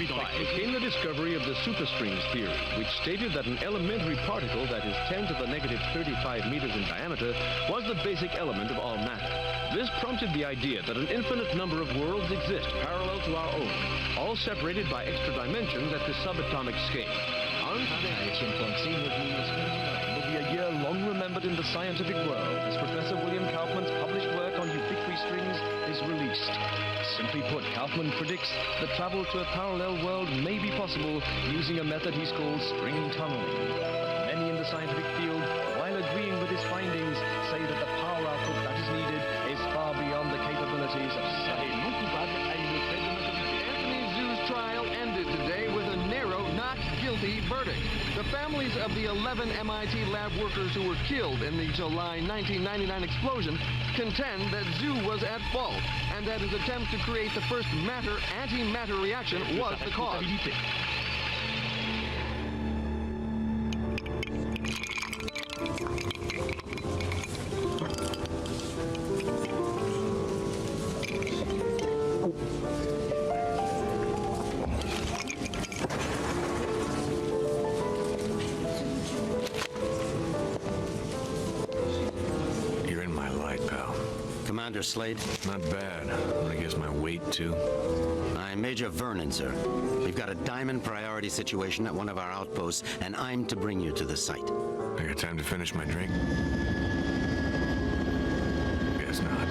1935 came the discovery of the superstrings theory, which stated that an elementary particle that is 10 to the negative 35 meters in diameter was the basic element of all matter. This prompted the idea that an infinite number of worlds exist parallel to our own, all separated by extra dimensions at the subatomic scale. On today, will be a year long remembered in the scientific world as Professor William Kaufman's published work on ubiquitary strings is released. Simply put, Kaufman predicts that travel to a parallel world may be possible using a method he's called string tunneling. But many in the scientific field, while agreeing with his findings, say that the power output that is needed is far beyond the capabilities of science. Anthony Zhu's trial ended today with a narrow not guilty verdict. The families of the 11 MIT lab workers who were killed in the July 1999 explosion contend that Zhu was at fault and that his attempt to create the first matter-antimatter reaction was the cause. Commander Slade? Not bad. I guess my weight, too. I'm Major Vernon, sir. We've got a diamond priority situation at one of our outposts, and I'm to bring you to the site. I got time to finish my drink? Guess not.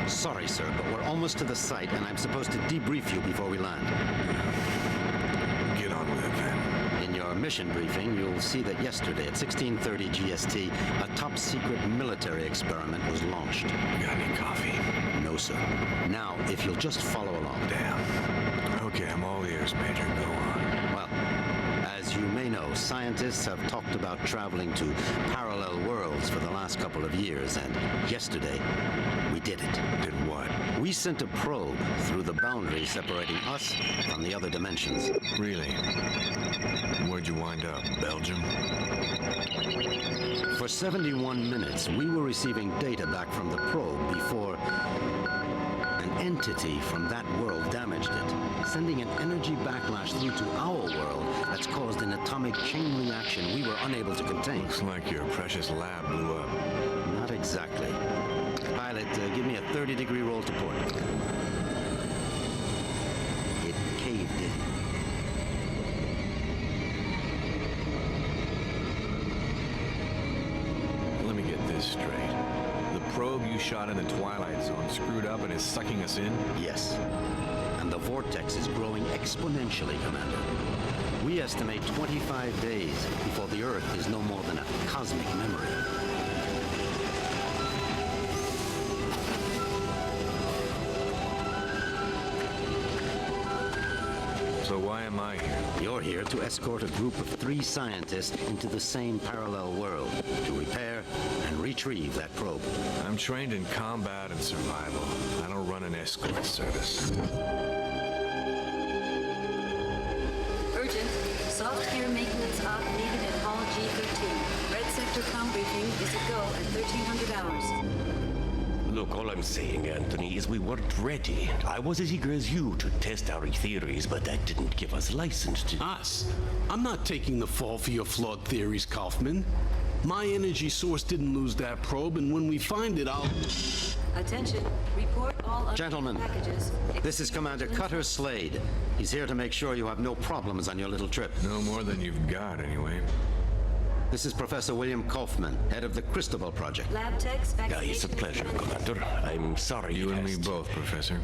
Sorry, sir, but we're almost to the site, and I'm supposed to debrief you before we land. Get on with it, then. In your mission briefing, you'll see that yesterday at 16:30 GST, a top-secret military experiment was launched. You got any coffee? No, sir. Now, if you'll just follow along. Damn. Okay, I'm all ears, Major. Go on. Well, as you may know, scientists have talked about traveling to parallel worlds for the last couple of years, and yesterday, we did it. Did what? We sent a probe through the boundary separating us from the other dimensions. Really? Where'd you wind up? Belgium? For 71 minutes, we were receiving data back from the probe before an entity from that world damaged it, sending an energy backlash through to our world that's caused an atomic chain reaction we were unable to contain. Looks like your precious lab blew up. Not exactly. Pilot, give me a 30-degree roll to port. It caved in. Let me get this straight. The probe you shot in the Twilight Zone screwed up and is sucking us in? Yes. And the vortex is growing exponentially, Commander. We estimate 25 days before the Earth is no more than a cosmic memory. So why am I here? You're here to escort a group of 3 scientists into the same parallel world to repair and retrieve that probe. I'm trained in combat and survival. I don't run an escort service. Urgent. Soft gear maintenance op needed at Hall G13. Red sector comm briefing is a go at 1300 hours. Look, all I'm saying, Anthony, is we weren't ready. I was as eager as you to test our theories, but that didn't give us license to... Us? I'm not taking the fall for your flawed theories, Kaufman. My energy source didn't lose that probe, and when we find it, I'll... Attention. Report all Gentlemen, packages. this is Commander Cutter Slade. He's here to make sure you have no problems on your little trip. No more than you've got, anyway. This is Professor William Kaufman, head of the Cristobal Project. Lab techs, It's a pleasure, Commander. I'm sorry You and me asked. both, Professor.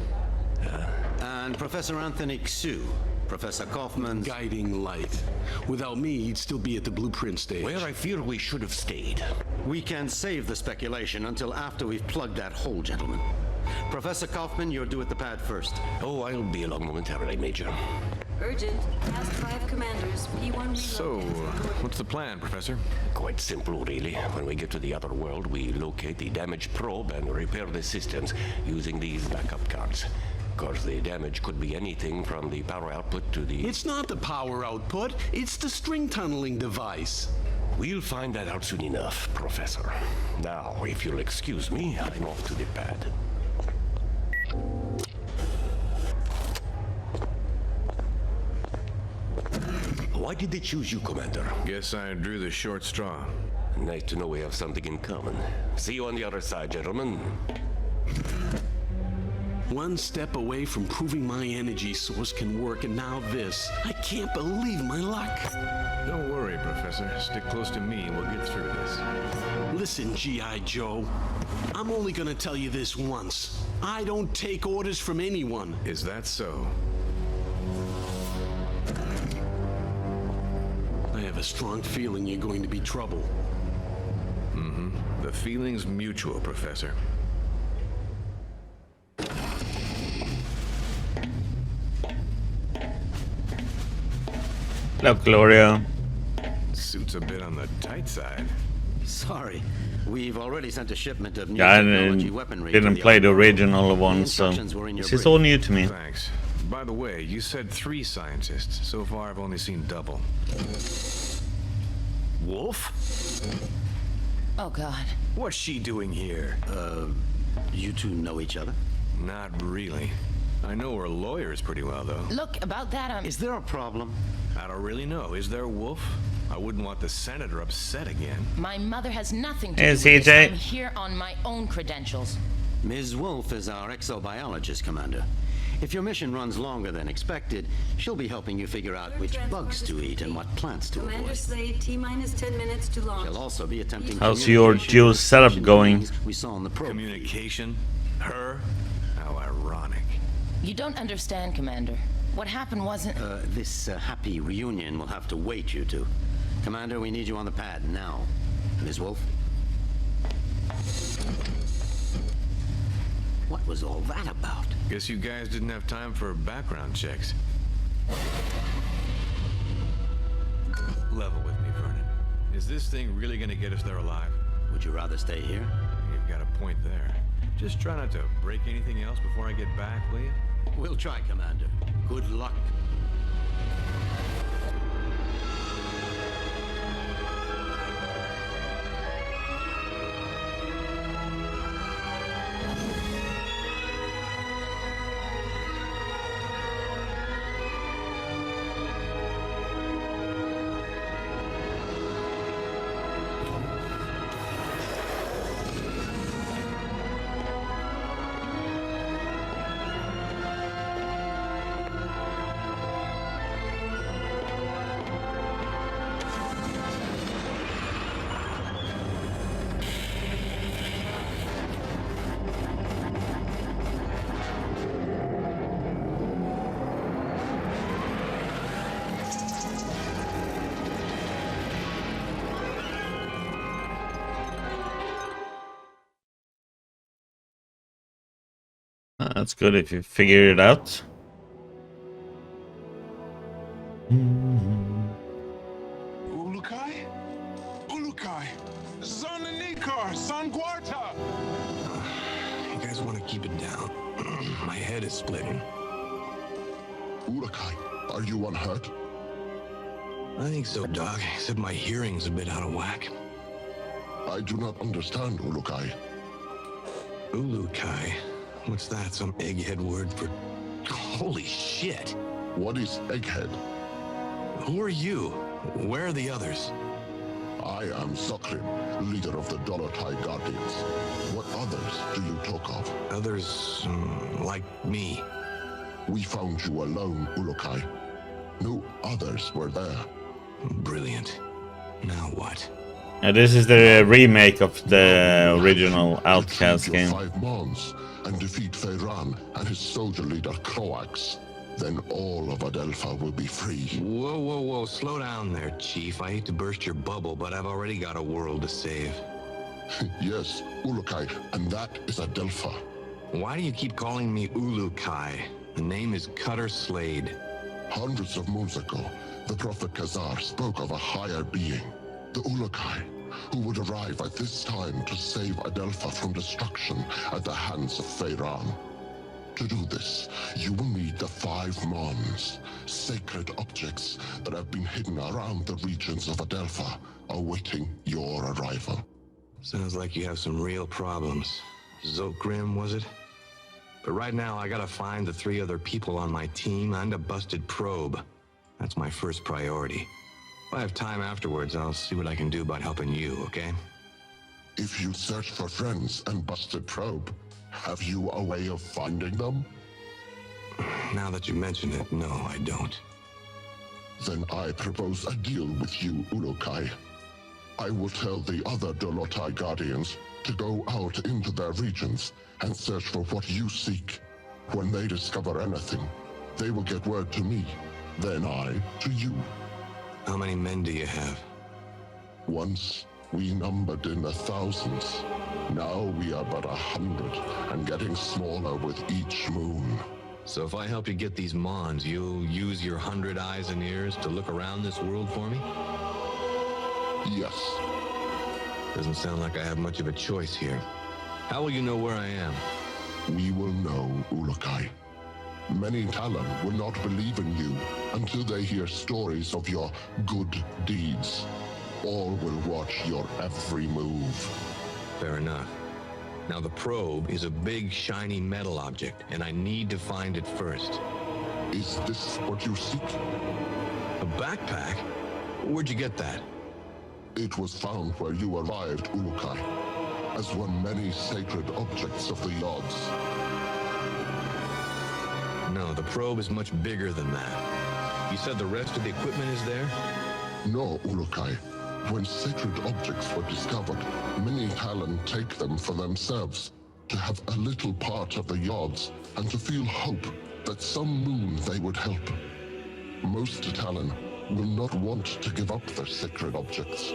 And Professor Anthony Xu, Professor Kaufman's... guiding light. Without me, he'd still be at the blueprint stage. Where I fear we should have stayed. We can save the speculation until after we've plugged that hole, gentlemen. Professor Kaufman, you're due at the pad first. Oh, I'll be along momentarily, Major. Urgent. Task 5 commanders. P1 reload. So, what's the plan, Professor? Quite simple, really. When we get to the other world, we locate the damaged probe and repair the systems using these backup cards. Of course, the damage could be anything from the power output to the... It's not the power output, it's the string tunneling device. We'll find that out soon enough, Professor. Now, if you'll excuse me, I'm off to the pad. Why did they choose you, Commander? Guess I drew the short straw. Nice to know we have something in common. See you on the other side, gentlemen. One step away from proving my energy source can work, and now this. I can't believe my luck. Don't worry, Professor. Stick close to me and we'll get through this. Listen, G.I. Joe. I'm only gonna tell you this once. I don't take orders from anyone. Is that so? I have a strong feeling you're going to be trouble. Mm-hmm. The feeling's mutual, Professor. Hello, Gloria. Suit's a bit on the tight side. Sorry. We've already sent a shipment of new Yeah, I technology weaponry. to didn't play the other world. original one, so instructions were in your this is brief. all new to me. Thanks. By the way, you said 3 scientists. So far, I've only seen double. Wolf? Oh, God. What's she doing here? You two know each other? Not really. I know her lawyers pretty well, though. Look, about that, Is there a problem? I don't really know. Is there, Wolf? I wouldn't want the senator upset again. my mother has nothing to Hey, do with this. CJ. I'm here on my own credentials. Ms. Wolf is our exobiologist, Commander. If your mission runs longer than expected, she'll be helping you figure out which bugs to eat and what plants to Commander avoid. Slade, T-minus 10 minutes to launch. She'll also be attempting How's your communication dual with the setup sentient going? beings we saw on the probe. Communication? Her? How ironic. You don't understand, Commander. What happened wasn't... This happy reunion will have to wait, you two. Commander, we need you on the pad now. Ms. Wolf? What was all that about? Guess you guys didn't have time for background checks. Level with me, Vernon. Is this thing really gonna get us there alive? Would you rather stay here? You've got a point there. Just try not to break anything else before I get back, will you? We'll try, Commander. Good luck. That's good if you figure it out. Ulukai? Ulukai! Zonanikar! Sangwarta! You guys want to keep it down. My head is splitting. Ulukai, are you unhurt? I think so, Doc, except my hearing's a bit out of whack. I do not understand, Ulukai. Ulukai? What's that? Some egghead word for... Holy shit! What is Egghead? Who are you? Where are the others? I am Sokrim, leader of the Dolotai Guardians. What others do you talk of? Others, like me. We found you alone, Ulukai. No others were there. Brilliant. Now what? This is the remake of the original Outcast Retrieve game. your 5 Mons and defeat Feyran and his soldier leader Croax. Then all of Adelpha will be free. Whoa, whoa, whoa. Slow down there, Chief. I hate to burst your bubble, but I've already got a world to save. Yes, Ulukai, and that is Adelpha. Why do you keep calling me Ulukai? The name is Cutter Slade. Hundreds of moons ago, the Prophet Khazar spoke of a higher being, the Ulukai, who would arrive at this time to save Adelpha from destruction at the hands of Feyran. To do this, you will need the 5 Mons, sacred objects that have been hidden around the regions of Adelpha, awaiting your arrival. Sounds like you have some real problems. Zokgrim, was it? But right now, I gotta find the 3 other people on my team and a busted probe. That's my first priority. If I have time afterwards, I'll see what I can do about helping you, okay? If you search for friends and busted probe, have you a way of finding them? Now that you mention it, no, I don't. Then I propose a deal with you, Ulukai. I will tell the other Dolotai Guardians to go out into their regions and search for what you seek. When they discover anything, they will get word to me, then I to you. How many men do you have? Once, we numbered in the thousands. Now we are but 100, and getting smaller with each moon. So if I help you get these Mons, you'll use your 100 eyes and ears to look around this world for me? Yes. Doesn't sound like I have much of a choice here. How will you know where I am? We will know, Ulukai. Many Talon will not believe in you until they hear stories of your good deeds. All will watch your every move. Fair enough. Now the probe is a big, shiny metal object, and I need to find it first. Is this what you seek? A backpack? Where'd you get that? It was found where you arrived, Ulukai, as one many sacred objects of the Yods. No, the probe is much bigger than that. You said the rest of the equipment is there? No, Ulukai. When sacred objects were discovered, many Talon take them for themselves, to have a little part of the Yods, and to feel hope that some moon they would help. Most Talon will not want to give up their sacred objects.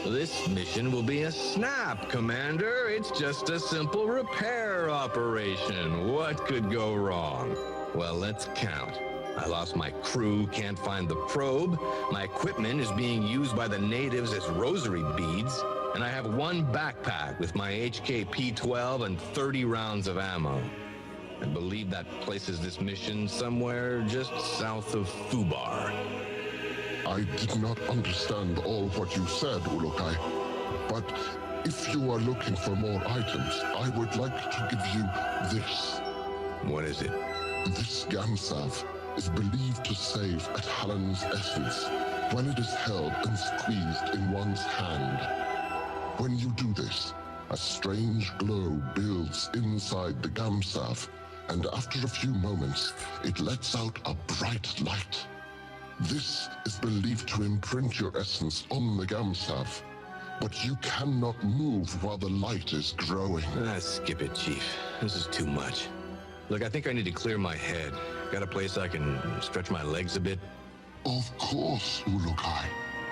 This mission will be a snap, Commander. It's just a simple repair operation. What could go wrong? Well, let's count. I lost my crew, can't find the probe. My equipment is being used by the natives as rosary beads. And I have 1 backpack with my HK-P12 and 30 rounds of ammo. I believe that places this mission somewhere just south of Fubar. I did not understand all what you said, Ulukai. But if you are looking for more items, I would like to give you this. What is it? This Gamsav is believed to save a Talon's essence when it is held and squeezed in one's hand. When you do this, a strange glow builds inside the Gamsav, and after a few moments, it lets out a bright light. This is believed to imprint your essence on the Gamsav, but you cannot move while the light is growing. Skip it, Chief. This is too much. Look, I think I need to clear my head. Got a place I can stretch my legs a bit? Of course, Ulukai.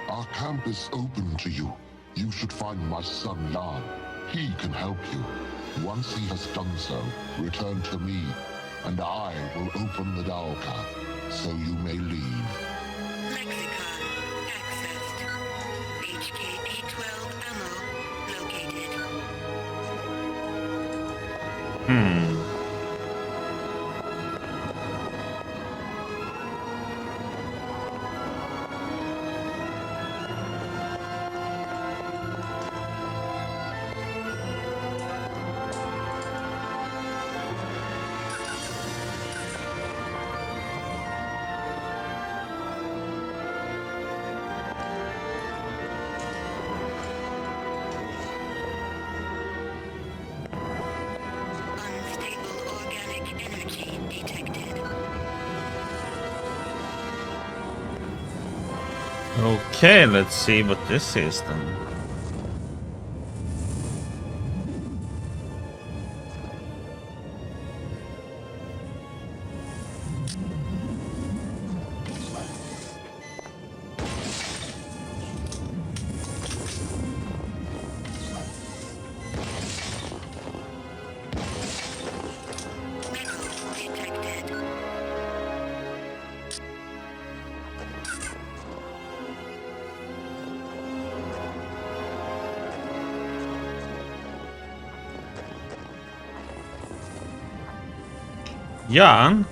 Our camp is open to you. You should find my son Lan. He can help you. Once he has done so, return to me, and I will open the Dalka, so you may leave. Lexicon accessed. HK-P12 ammo located. Okay, let's see what this is then. Jan?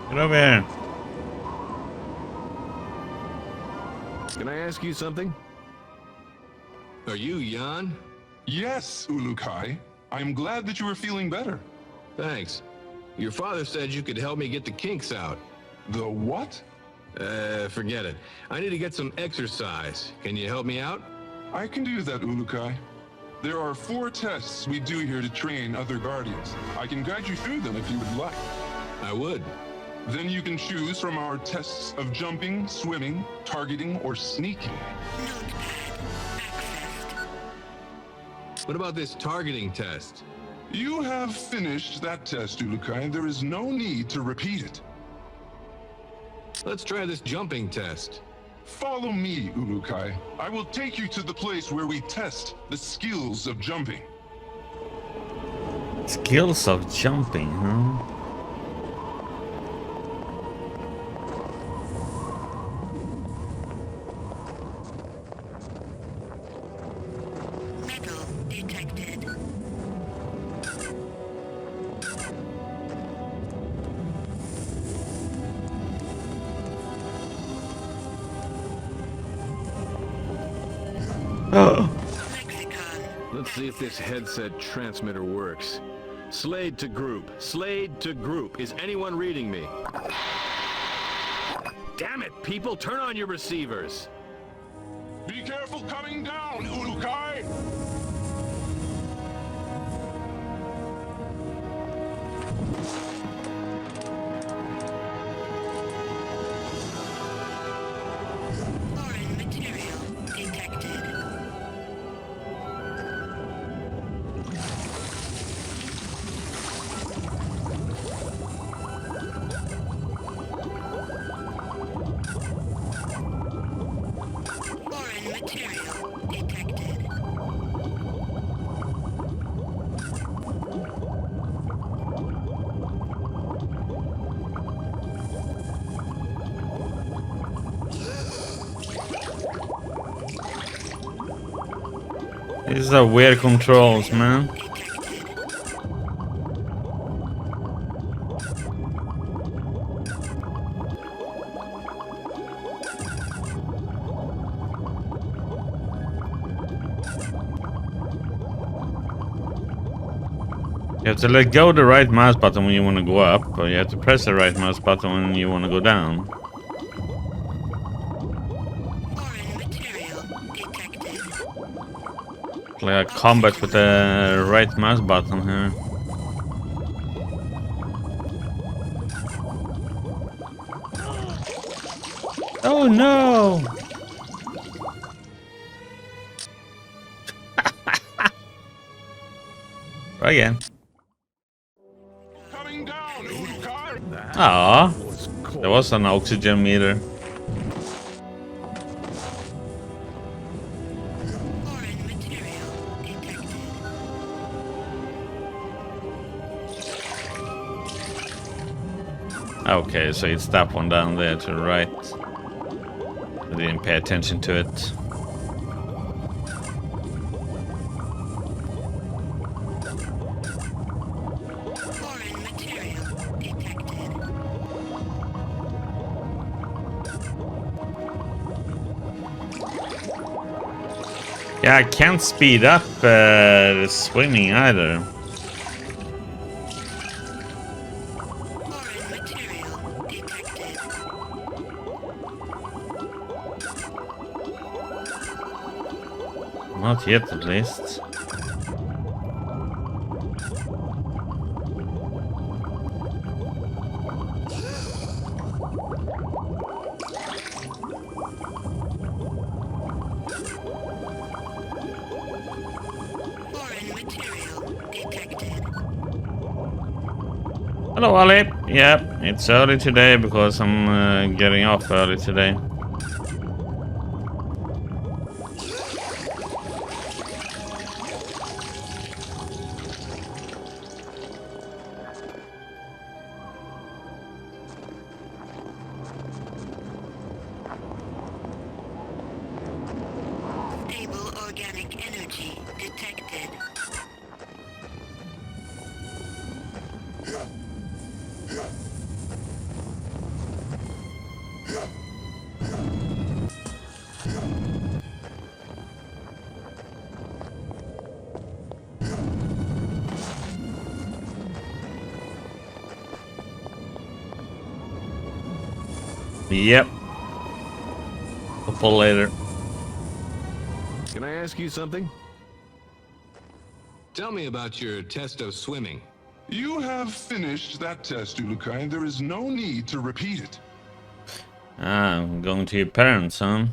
Get over here. Can I ask you something? Are you Jan? Yes, Ulukai. I'm glad that you are feeling better. Thanks. Your father said you could help me get the kinks out. The what? Forget it. I need to get some exercise. Can you help me out? I can do that, Ulukai. There are 4 tests we do here to train other Guardians. I can guide you through them if you would like. I would. Then you can choose from our tests of jumping, swimming, targeting, or sneaking. What about this targeting test? You have finished that test, Ulukai. There is no need to repeat it. Let's try this jumping test. Follow me, Ulukai. I will take you to the place where we test the skills of jumping. Skills of jumping, huh? Metal detected. Let's see if this headset transmitter works. Slade to group. Slade to group. Is anyone reading me? Damn it, people! Turn on your receivers! Be careful coming down, Ulukai! Foreign material detected. Foreign material detected. These are weird controls, man. You have to let go of the right mouse button when you want to go up, or you have to press the right mouse button when you want to go down. Foreign material detected. Like a combat with the right mouse button here. Oh no! Try again. Coming down, Ulukai! Ah, there was an oxygen meter. Foreign material detected. Okay, so it's that one down there to the right. I didn't pay attention to it. Foreign material detected. Yeah, I can't speed up the swimming either. Foreign material detected. Not yet, at least. Foreign material detected. Hello, Ali. Yep, it's early today because I'm getting off early today. Stable organic energy detected. Yep. Couple later. Can I ask you something? Tell me about your test of swimming. You have finished that test, Ulukai, and there is no need to repeat it. Ah, I'm going to your parents, huh?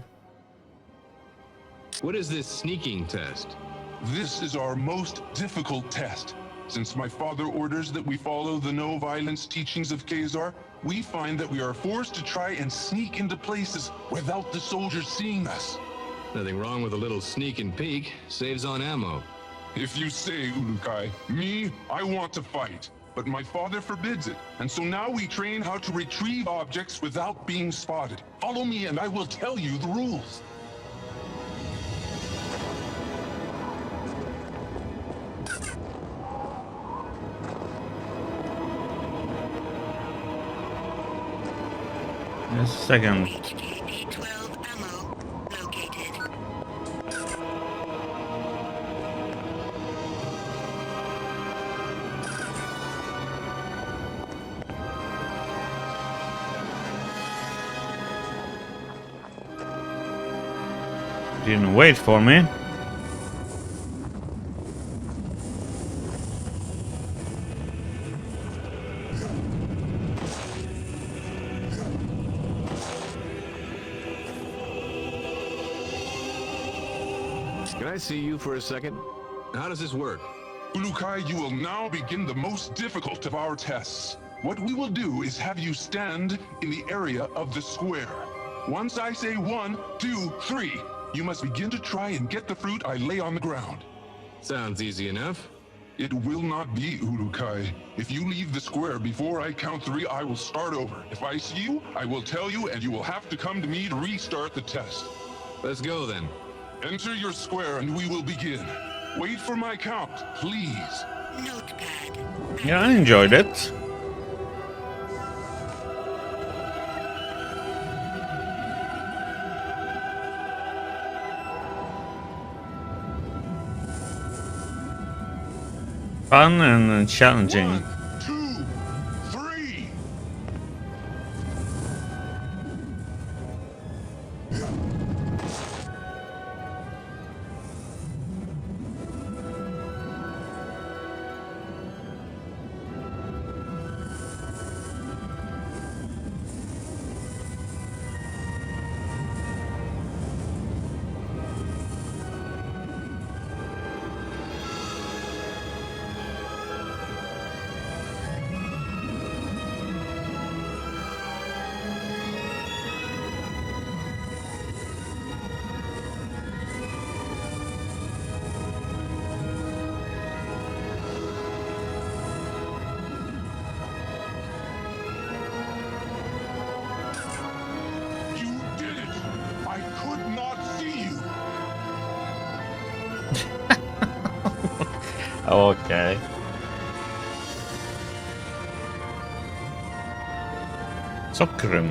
What is this sneaking test? This is our most difficult test. Since my father orders that we follow the no-violence teachings of Khazar, we find that we are forced to try and sneak into places without the soldiers seeing us. Nothing wrong with a little sneak and peek. Saves on ammo. If you say, Ulukai, me, I want to fight. But my father forbids it, and so now we train how to retrieve objects without being spotted. Follow me and I will tell you the rules. Just a second. HK-12 ammo located. Didn't wait for me. Can I see you for a second? How does this work? Ulukai, you will now begin the most difficult of our tests. What we will do is have you stand in the area of the square. Once I say 1, 2, 3, you must begin to try and get the fruit I lay on the ground. Sounds easy enough. It will not be, Ulukai. If you leave the square before I count 3, I will start over. If I see you, I will tell you, and you will have to come to me to restart the test. Let's go then. Enter your square and we will begin. Wait for my count, please. Notepad. Yeah, I enjoyed it. Fun and challenging. 1, 2, 3. Okay. Soccer.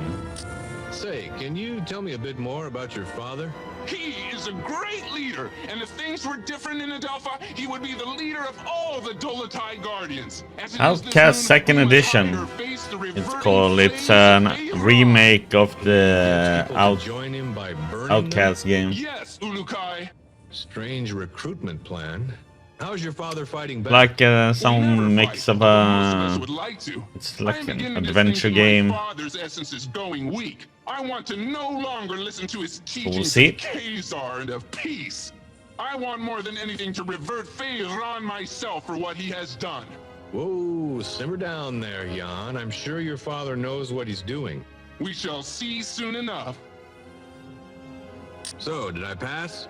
Say, can you tell me a bit more about your father? He is a great leader, and if things were different in Adelpha, he would be the leader of all the Dolotai Guardians. Outcast second edition. It's called. It's a remake of the Outcast game. Yes, Ulukai. Strange recruitment plan. How's your father fighting back? Like some mix of it's like an adventure game. Father's essence is going weak. I want to no longer listen to his teachings see. of Khazar and of peace. I want more than anything to revert Pharaoh myself for what he has done. Whoa, simmer down there, Jan. I'm sure your father knows what he's doing. We shall see soon enough. So, did I pass?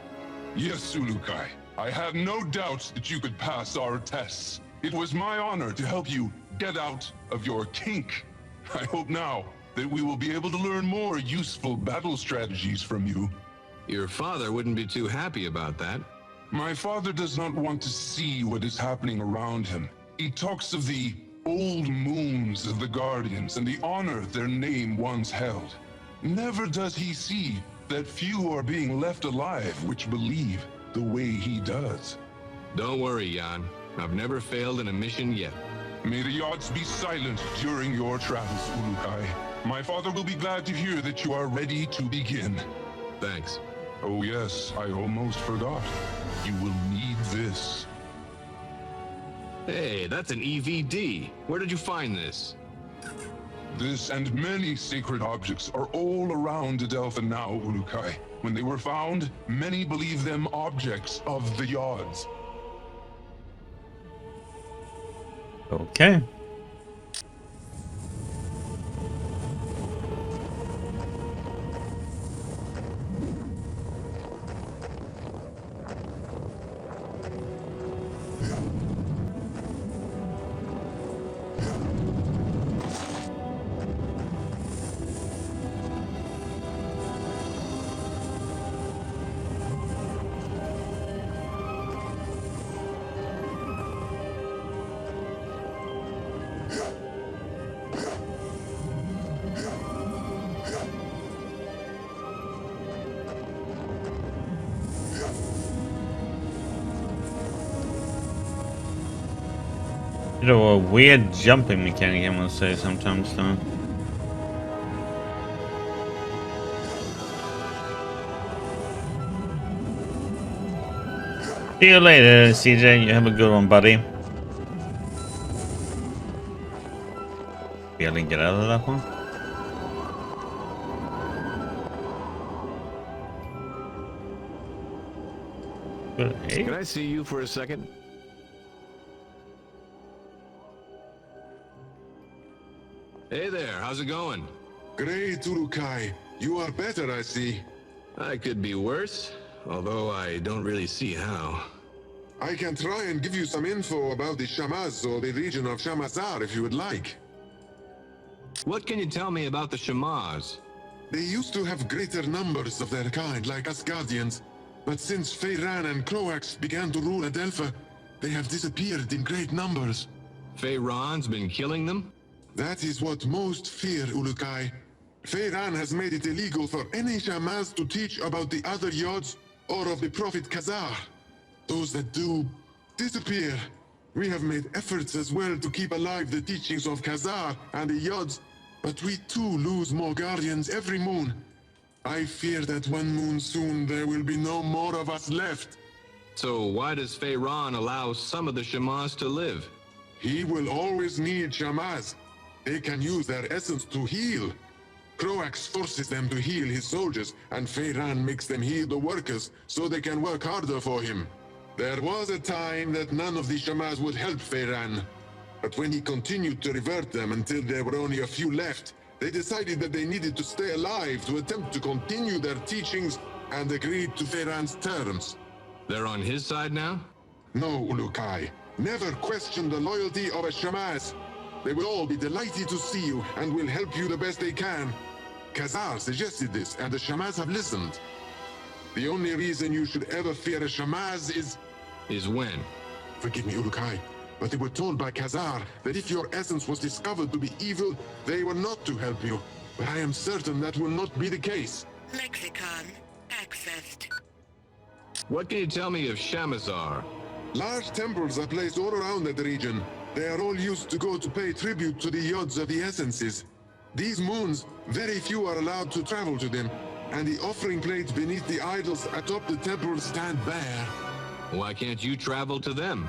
Yes, Ulukai. I have no doubts that you could pass our tests. It was my honor to help you get out of your kink. I hope now that we will be able to learn more useful battle strategies from you. Your father wouldn't be too happy about that. My father does not want to see what is happening around him. He talks of the old moons of the Guardians and the honor their name once held. Never does he see that few are being left alive which believe the way he does. Don't worry, Jan. I've never failed in a mission yet. May the odds be silent during your travels, Ulukai. My father will be glad to hear that you are ready to begin. Thanks. Oh yes, I almost forgot. You will need this. Hey, that's an EVD. Where did you find this? This and many sacred objects are all around Adelpha now, Ulukai. When they were found, many believe them objects of the Yods. Okay. You know, a weird jumping mechanic, I must say, sometimes, though. See you later, CJ. You have a good one, buddy. Barely get out of that one. Good. Hey. Can I see you for a second? Hey there, how's it going? Great, Urukai. You are better, I see. I could be worse, although I don't really see how. I can try and give you some info about the Shamaz or the region of Shamazar if you would like. What can you tell me about the Shamaz? They used to have greater numbers of their kind, like us Guardians. But since Feyran and Croax began to rule Adelpha, they have disappeared in great numbers. Feyran's been killing them? That is what most fear, Ulukai. Feyran has made it illegal for any Shamaz to teach about the other Yods or of the Prophet Khazar. Those that do, disappear. We have made efforts as well to keep alive the teachings of Khazar and the Yods, but we too lose more Guardians every moon. I fear that one moon soon there will be no more of us left. So why does Feyran allow some of the Shamaz to live? He will always need Shamaz. They can use their essence to heal. Croax forces them to heal his soldiers, and Feyran makes them heal the workers so they can work harder for him. There was a time that none of the Shamaz would help Feyran. But when he continued to revert them until there were only a few left, they decided that they needed to stay alive to attempt to continue their teachings and agreed to Feyran's terms. They're on his side now? No, Ulukai. Never question the loyalty of a Shamaz. They will all be delighted to see you and will help you the best they can. Khazar suggested this, and the Shamaz have listened. The only reason you should ever fear a Shamaz is... Is when? Forgive me, Ulukai, but they were told by Khazar that if your essence was discovered to be evil, they were not to help you. But I am certain that will not be the case. Lexicon accessed. What can you tell me of Shamazar? Large temples are placed all around that region. They are all used to go to pay tribute to the Yods of the Essences. These moons, very few are allowed to travel to them, and the offering plates beneath the idols atop the temple stand bare. Why can't you travel to them?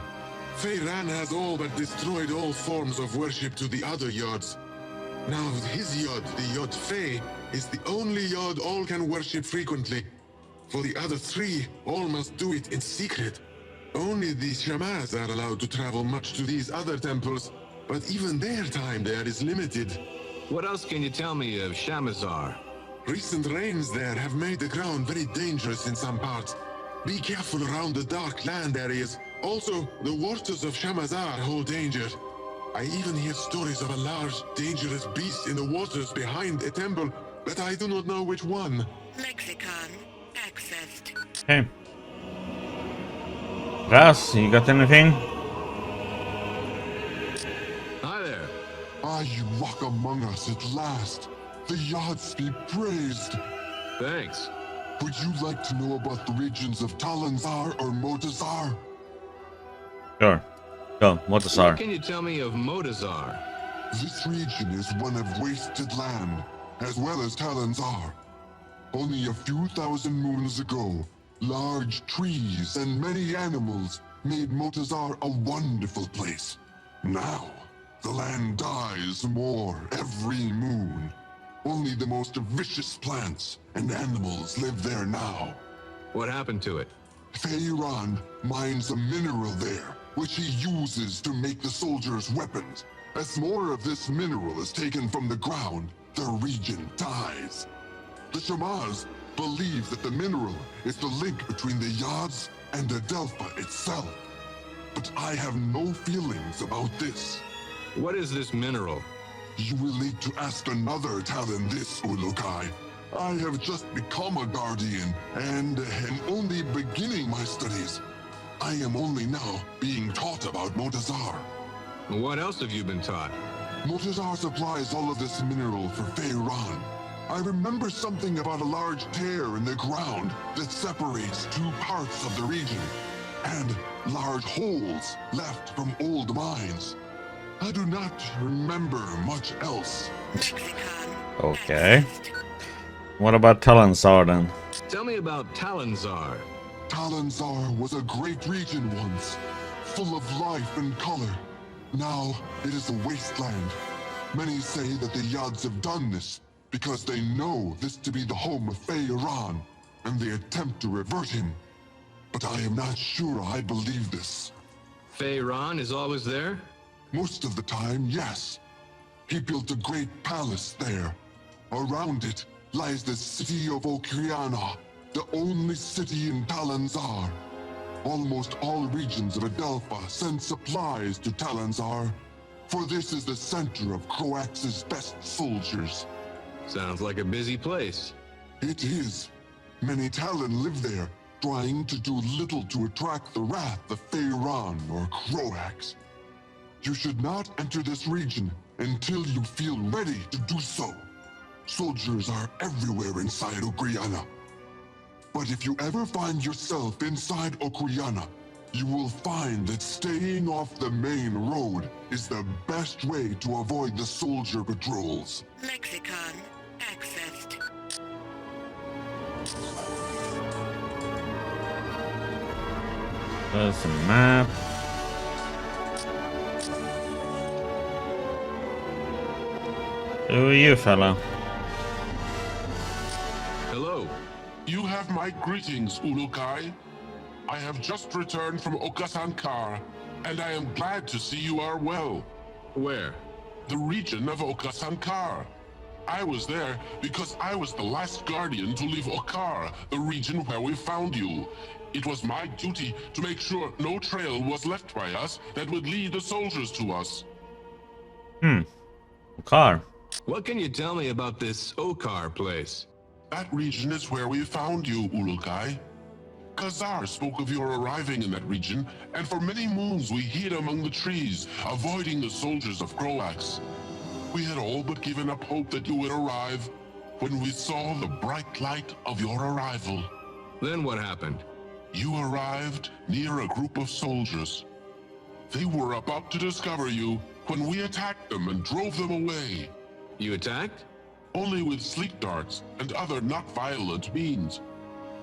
Feyran has all but destroyed all forms of worship to the other Yods. Now his Yod, the Yod Fey, is the only Yod all can worship frequently. For the other three, all must do it in secret. Only the Shamaz are allowed to travel much to these other temples, but even their time there is limited. What else can you tell me of Shamazar? Recent rains there have made the ground very dangerous in some parts. Be careful around the dark land areas. Also, the waters of Shamazar hold danger. I even hear stories of a large, dangerous beast in the waters behind a temple, but I do not know which one. Lexicon accessed. Okay. Ras, you got anything? Hi there. you walk among us at last. The Yads be praised. Thanks. Would you like to know about the regions of Talanzar or Motazar? Sure. Go, Motazar. What can you tell me of Motazar? This region is one of wasted land, as well as Talanzar. Only a few thousand moons ago, large trees and many animals made Motazar a wonderful place. Now, the land dies more every moon. Only the most vicious plants and animals live there now. What happened to it? Feyran mines a mineral there, which he uses to make the soldiers' weapons. As more of this mineral is taken from the ground, the region dies. The Shamaz believe that the mineral is the link between the Yads and Adelpha itself. But I have no feelings about this. What is this mineral? You will need to ask another Talon this, Ulukai. I have just become a guardian and am only beginning my studies. I am only now being taught about Motazar. What else have you been taught? Motazar supplies all of this mineral for Feyran. I remember something about a large tear in the ground that separates two parts of the region, and large holes left from old mines. I do not remember much else. Okay. What about Talanzar then? Tell me about Talanzar. Talanzar was a great region once, full of life and color. Now it is a wasteland. Many say that the Yads have done this because they know this to be the home of Feyran, and they attempt to revert him. But I am not sure I believe this. Feyran is always there? Most of the time, yes. He built a great palace there. Around it lies the city of Okriana, the only city in Talanzar. Almost all regions of Adelpha send supplies to Talanzar, for this is the center of Croax's best soldiers. Sounds like a busy place. It is. Many Talon live there, trying to do little to attract the wrath of Feyran or Croax. You should not enter this region until you feel ready to do so. Soldiers are everywhere inside Okriana. But if you ever find yourself inside Okriana, you will find that staying off the main road is the best way to avoid the soldier patrols. Lexicon accessed. There's a map. Who are you, fella? Hello. You have my greetings, Ulukai. I have just returned from Okasankar, and I am glad to see you are well. Where? The region of Okasankar. I was there because I was the last guardian to leave Okar, the region where we found you. It was my duty to make sure no trail was left by us that would lead the soldiers to us. Okar. What can you tell me about this Okar place? That region is where we found you, Ulukai. Khazar spoke of your arriving in that region, and for many moons we hid among the trees, avoiding the soldiers of Croax. We had all but given up hope that you would arrive when we saw the bright light of your arrival. Then what happened? You arrived near a group of soldiers. They were about to discover you when we attacked them and drove them away. You attacked? Only with sleep darts and other not violent means.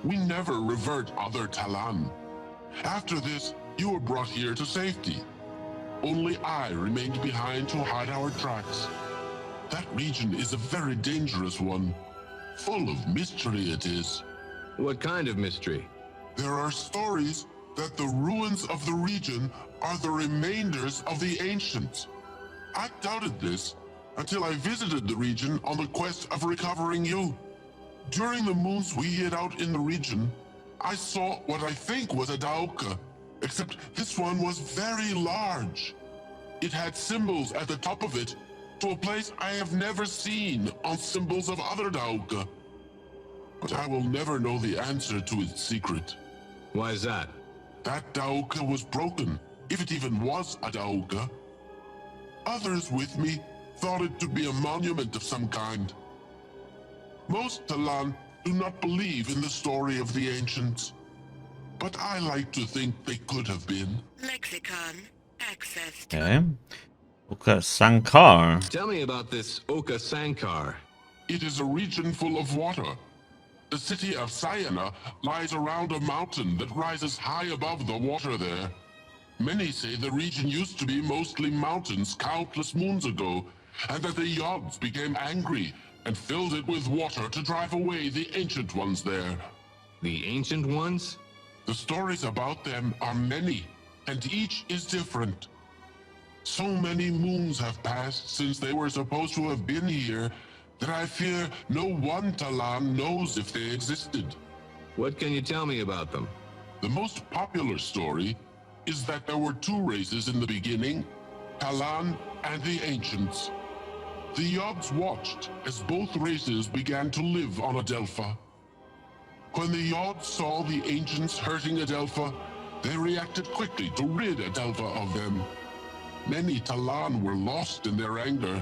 We never revert other Talan. After this, you were brought here to safety. Only I remained behind to hide our tracks. That region is a very dangerous one. Full of mystery it is. What kind of mystery? There are stories that the ruins of the region are the remainders of the ancients. I doubted this until I visited the region on the quest of recovering you. During the moons we hid out in the region, I saw what I think was a Dauka, except this one was very large. It had symbols at the top of it to a place I have never seen on symbols of other Dauka. But I will never know the answer to its secret. Why is that? That Dauka was broken, if it even was a Dauka. Others with me thought it to be a monument of some kind. Most Talan do not believe in the story of the ancients, but I like to think they could have been. Lexicon accessed. Okay. Oka Sankar. Tell me about this Oka Sankar. It is a region full of water. The city of Sayana lies around a mountain that rises high above the water there. Many say the region used to be mostly mountains countless moons ago, and that the Yods became angry and filled it with water to drive away the ancient ones there. The ancient ones? The stories about them are many, and each is different. So many moons have passed since they were supposed to have been here that I fear no one Talan knows if they existed. What can you tell me about them? The most popular story is that there were two races in the beginning, Talan and the Ancients. The Yods watched as both races began to live on Adelpha. When the Yods saw the Ancients hurting Adelpha, they reacted quickly to rid Adelpha of them. Many Talan were lost in their anger,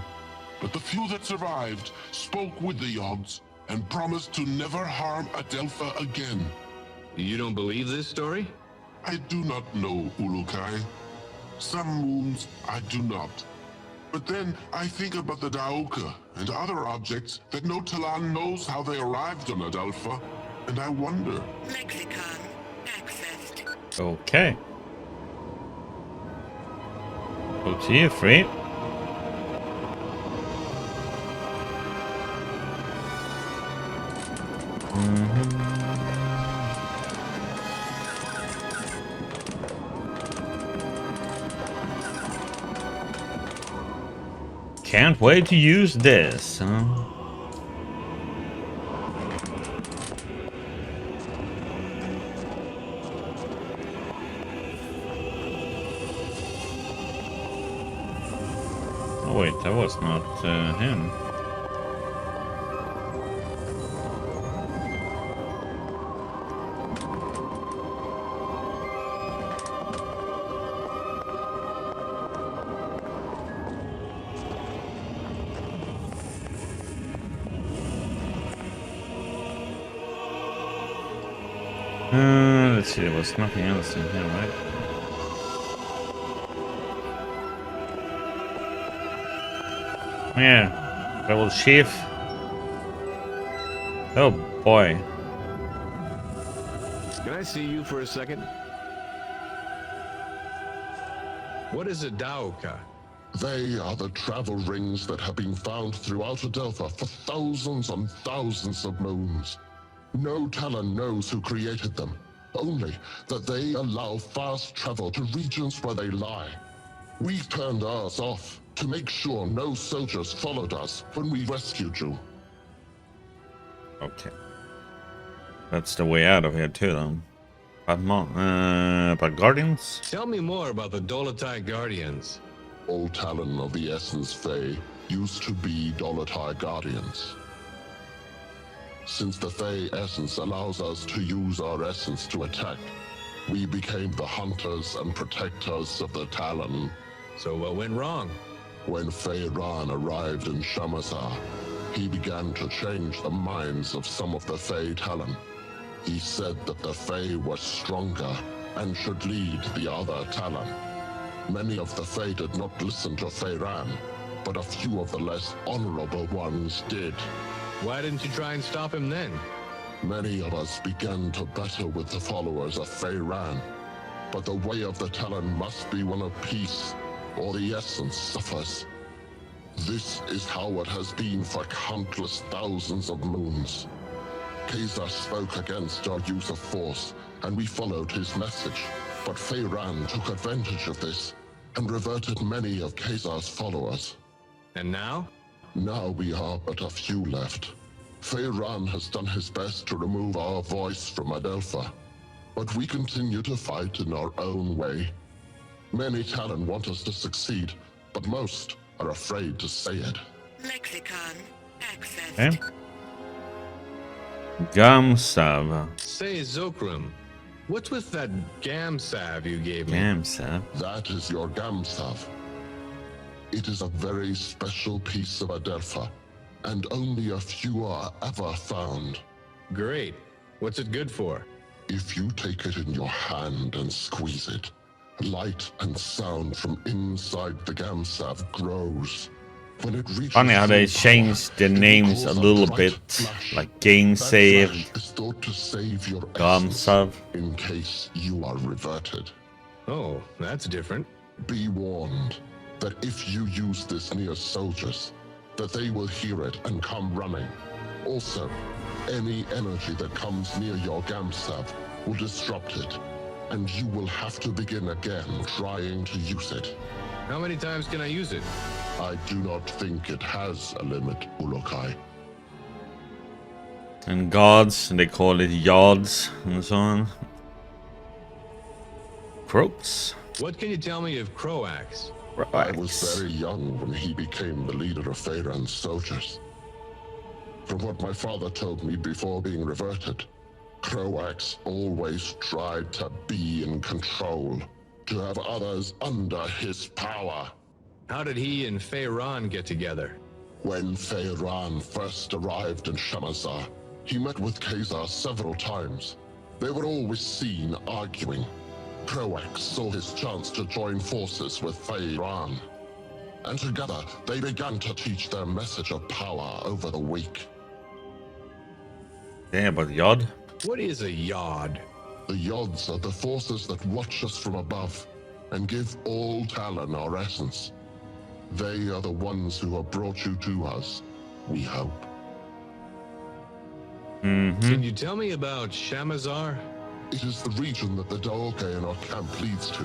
but the few that survived spoke with the Yods and promised to never harm Adelpha again. You don't believe this story? I do not know, Ulukai. Some moons I do not. But then I think about the Daoka and other objects that no Talan knows how they arrived on Adelpha, and I wonder. Lexicon accessed. Okay. OT, you're free. Can't wait to use this. Oh wait, that was not him. Let's see, there was nothing else in here, right? Yeah, Rebel Chief. Oh boy. Can I see you for a second? What is a Daoka? They are the travel rings that have been found throughout Adelpha for thousands and thousands of moons. No Talon knows who created them, only that they allow fast travel to regions where they lie. We've turned ours off to make sure no soldiers followed us when we rescued you. Okay. That's the way out of here too, though. But Guardians? Tell me more about the Dolotai Guardians. All Talon of the Essence Fae used to be Dolotai Guardians. Since the Fae Essence allows us to use our essence to attack, we became the hunters and protectors of the Talon. So what went wrong? When Feyran arrived in Shamazar, he began to change the minds of some of the Fae Talon. He said that the Fae were stronger and should lead the other Talon. Many of the Fae did not listen to Feyran, but a few of the less honorable ones did. Why didn't you try and stop him then? Many of us began to battle with the followers of Feyran, but the way of the Talon must be one of peace, or the essence suffers. This is how it has been for countless thousands of moons. Kazar spoke against our use of force, and we followed his message. But Feyran took advantage of this, and reverted many of Kazar's followers. And now? Now we are but a few left. Feyran has done his best to remove our voice from Adelpha, but we continue to fight in our own way. Many Talon want us to succeed, but most are afraid to say it. Lexicon accessed. Okay. Gamsav. Say, Zokrim, what's with that Gamsav you gave me? Gamsav? That is your Gamsav. It is a very special piece of Adelpha, and only a few are ever found. Great. What's it good for? If you take it in your hand and squeeze it, light and sound from inside the Gamsav grows. When it reaches Funny how they changed the names a little bit, like Game Save, is thought to save your Gamsav. in case you are reverted. Oh, that's different. Be warned that if you use this near soldiers, that they will hear it and come running. Also, any energy that comes near your Gamsav will disrupt it, and you will have to begin again trying to use it. How many times can I use it? I do not think it has a limit, Ulukai. And gods, they call it yods and so on. Croaks. What can you tell me of Croax? I was very young when he became the leader of Feyran's soldiers. From what my father told me before being reverted, Croax always tried to be in control, to have others under his power. How did he and Feyran get together? When Feyran first arrived in Shamazar, he met with Khazar several times. They were always seen arguing. Croax saw his chance to join forces with Feyran, and together they began to teach their message of power over the weak. Yeah, but Yod? What is a Yod? The Yods are the forces that watch us from above and give all Talon our essence. They are the ones who have brought you to us, we hope. Can you tell me about Shamazar? It is the region that the Daoka in our camp leads to.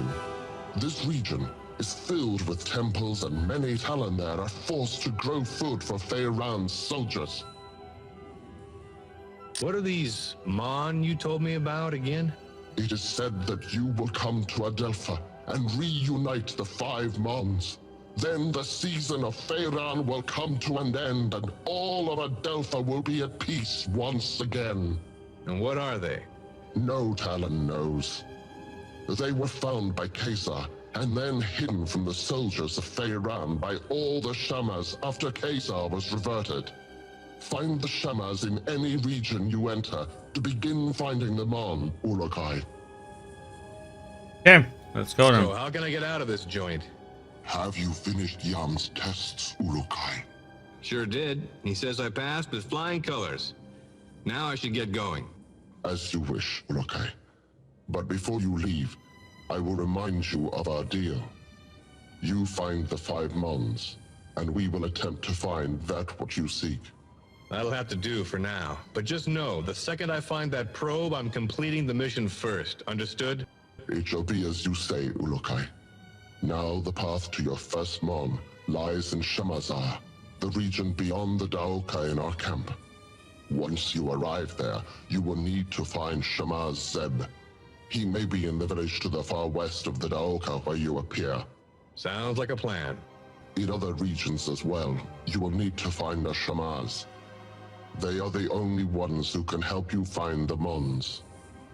This region is filled with temples, and many Talon there are forced to grow food for Feyran's soldiers. What are these Mon you told me about again? It is said that you will come to Adelpha and reunite the 5 Mons. Then the season of Feyran will come to an end, and all of Adelpha will be at peace once again. And what are they? No Talon knows. They were found by Khazar, and then hidden from the soldiers of Feyran by all the Shamas after Khazar was reverted. Find the Shamas in any region you enter to begin finding them on, Ulukai. Okay, let's go then. So how can I get out of this joint? Have you finished Yam's tests, Ulukai? Sure did. He says I passed with flying colors. Now I should get going. As you wish, Ulukai. But before you leave, I will remind you of our deal. You find the 5 Mons, and we will attempt to find that what you seek. That'll have to do for now. But just know, the second I find that probe, I'm completing the mission first. Understood? It shall be as you say, Ulukai. Now the path to your first Mon lies in Shamazar, the region beyond the Daoka in our camp. Once you arrive there, you will need to find Shamaz Zeb. He may be in the village to the far west of the Daoka where you appear. Sounds like a plan. In other regions as well, you will need to find the Shamaz. They are the only ones who can help you find the Mons.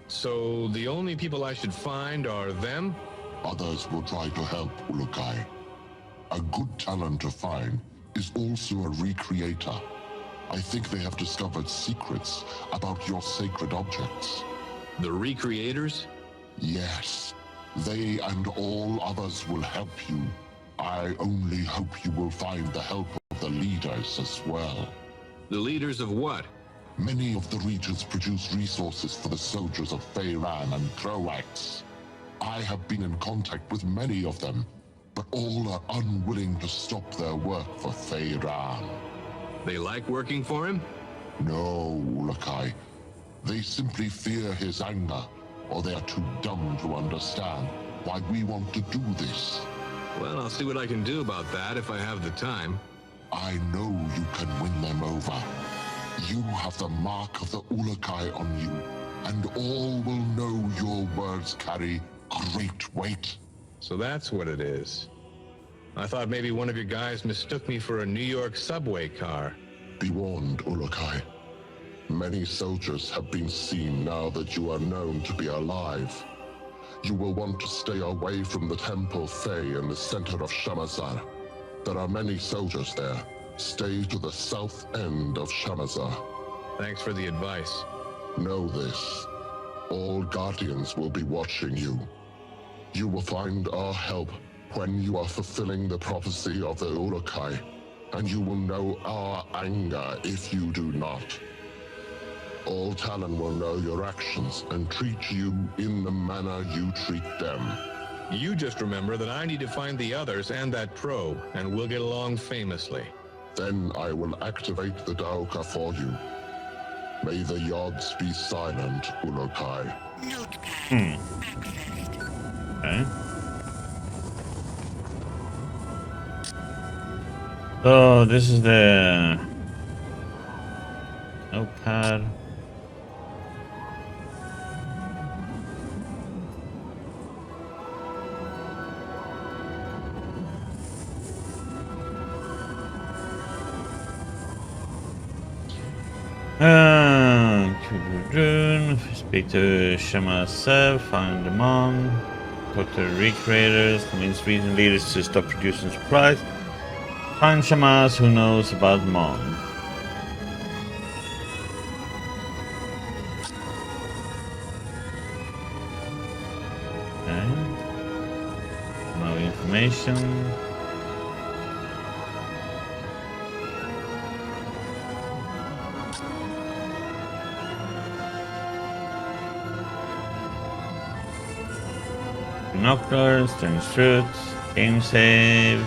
So the only people I should find are them? Others will try to help, Ulukai. A good talent to find is also a recreator. I think they have discovered secrets about your sacred objects. The recreators? Yes. They and all others will help you. I only hope you will find the help of the leaders as well. The leaders of what? Many of the regions produce resources for the soldiers of Feyran and Croax. I have been in contact with many of them, but all are unwilling to stop their work for Feyran. They like working for him? No, Ulukai. They simply fear his anger, or they are too dumb to understand why we want to do this. Well, I'll see what I can do about that if I have the time. I know you can win them over. You have the mark of the Ulukai on you, and all will know your words carry great weight. So that's what it is. I thought maybe one of your guys mistook me for a New York subway car. Be warned, Ulukai. Many soldiers have been seen now that you are known to be alive. You will want to stay away from the Temple Fey in the center of Shamazar. There are many soldiers there. Stay to the south end of Shamazar. Thanks for the advice. Know this. All Guardians will be watching you. You will find our help when you are fulfilling the prophecy of the Urukai, and you will know our anger if you do not. All Talon will know your actions and treat you in the manner you treat them. You just remember that I need to find the others and that probe, and we'll get along famously. Then I will activate the Daoka for you. May the Yods be silent, Urukai. Notepad accessed. Okay. So this is the notepad. Speak to Shema Sev, find the Mon, talk to the recreators, convince region leaders to stop producing supplies, find Shamas who knows about Mon. Okay. No information. Binoculars, strange fruits, game save.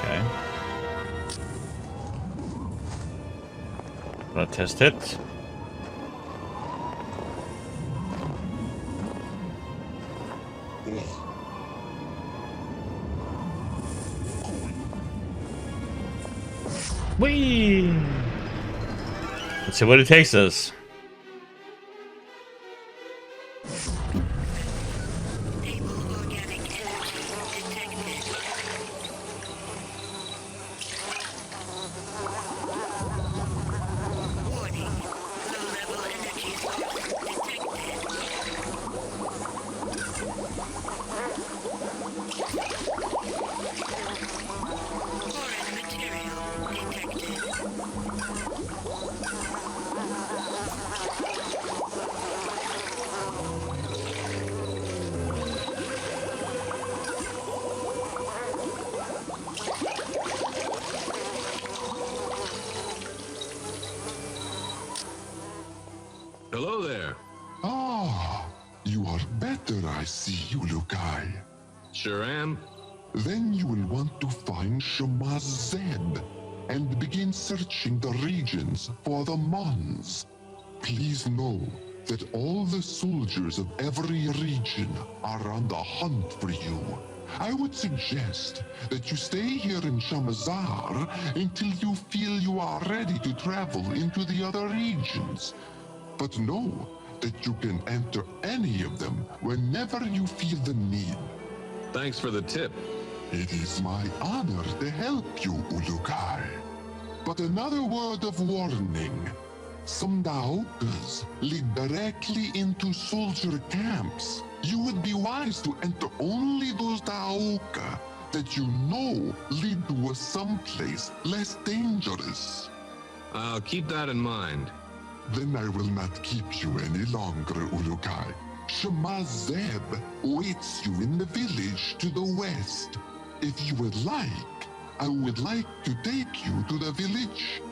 Okay. Let's test it. Whee! Let's see what it takes us. Hello there. Ah, you are better, I see, Urukai. Sure am. Then you will want to find Shemaz Zeb and begin searching the regions for the Mons. Please know that all the soldiers of every region are on the hunt for you. I would suggest that you stay here in Shamazar until you feel you are ready to travel into the other regions. But know that you can enter any of them whenever you feel the need. Thanks for the tip. It is my honor to help you, Urukai. But another word of warning. Some Daokas lead directly into soldier camps. You would be wise to enter only those Daoka that you know lead to someplace less dangerous. I'll keep that in mind. Then I will not keep you any longer, Urukai. Shemaz Zeb waits you in the village to the west. If you would like, I would like to take you to the village.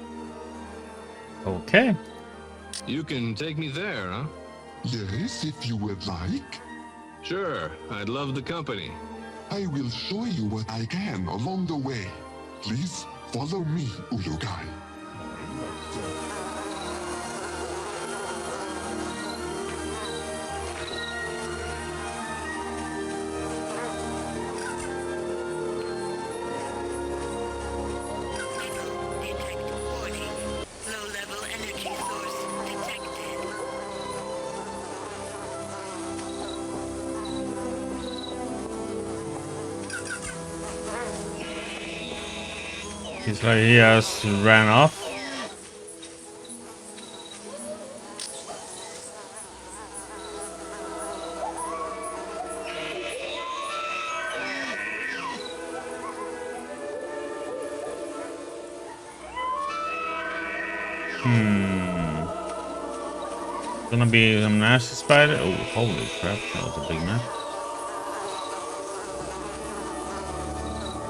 Okay. You can take me there, huh? Yes, if you would like. Sure, I'd love the company. I will show you what I can along the way. Please follow me, Urukai. He's like he has ran off. Gonna be some nasty spider. Oh, holy crap, that was a big mess.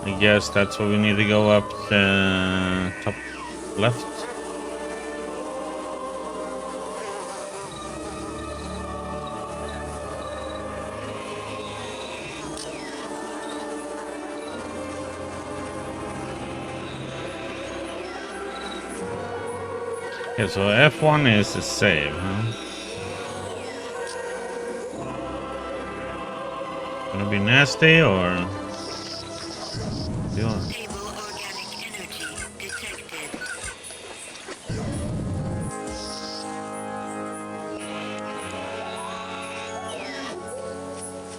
I guess that's where we need to go up the top left. Okay, so F1 is a save, huh? Gonna be nasty or? Yeah. Stable organic energy detected.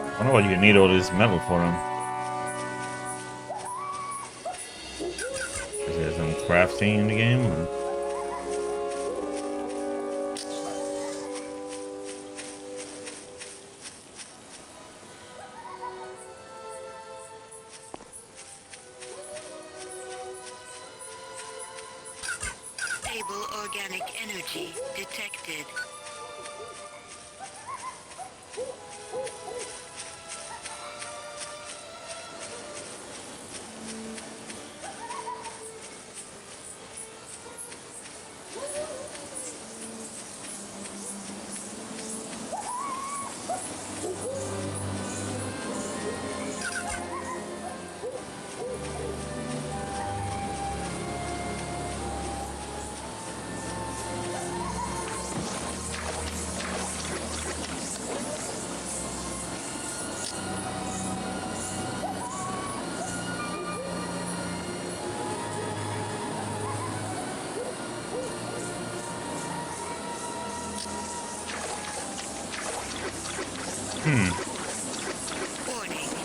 I wonder what you need all this metal for them. Is there some crafting in the game? Or? Stable organic energy detected.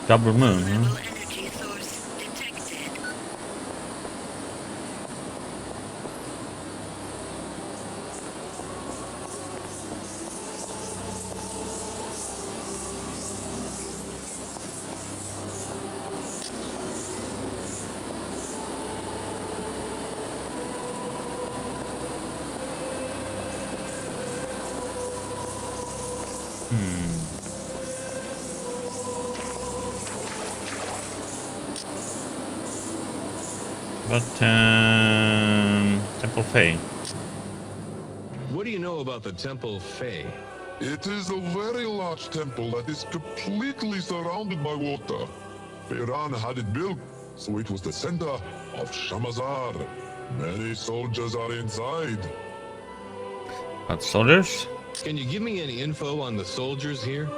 Double moon, huh? Energy source detected. But Temple Fae. What do you know about the Temple Fae? It is a very large temple that is completely surrounded by water. Iran had it built, so it was the center of Shamazar. Many soldiers are inside. But soldiers? Can you give me any info on the soldiers here?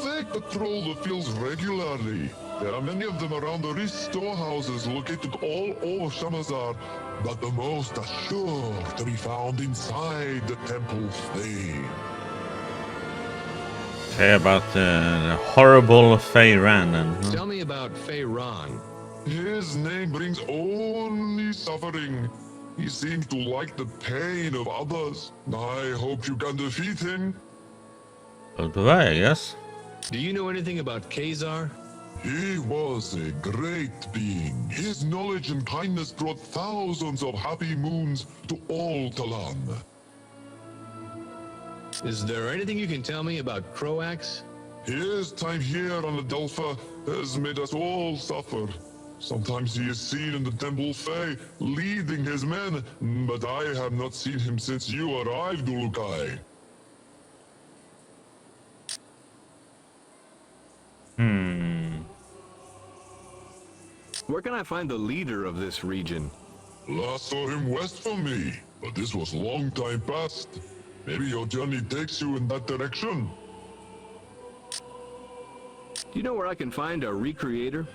They patrol the fields regularly. There are many of them around the rich storehouses located all over Shamazar, but the most are sure to be found inside the Temple Fae. Okay, about the horrible Fae Ran then. Huh? Tell me about Feyran. His name brings only suffering. He seems to like the pain of others. I hope you can defeat him. So do I guess. Do you know anything about Khazar? He was a great being. His knowledge and kindness brought thousands of happy moons to all Talan. Is there anything you can tell me about Croax? His time here on the Delpha has made us all suffer. Sometimes he is seen in the Temple Fae, leading his men, but I have not seen him since you arrived, Ulukai. Where can I find the leader of this region? Last saw him west from me, but this was long time past. Maybe your journey takes you in that direction. Do you know where I can find a recreator?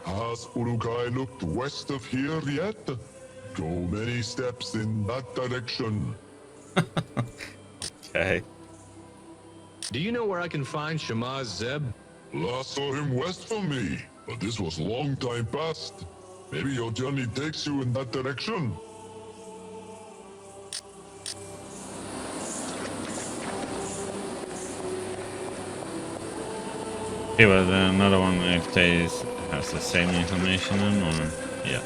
Has Urukai looked west of here yet? Go many steps in that direction. Okay. Do you know where I can find Shamaz Zeb? Last saw him west from me, but this was long time past. Maybe your journey takes you in that direction. Okay, but another one if they has the same information in, or yeah.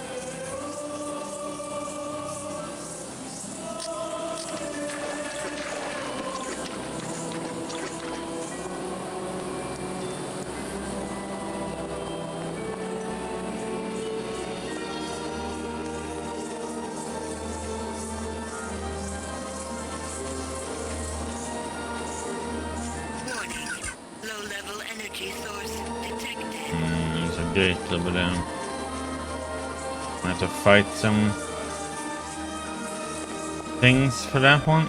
There's a gate over there. I have to fight some things for that one.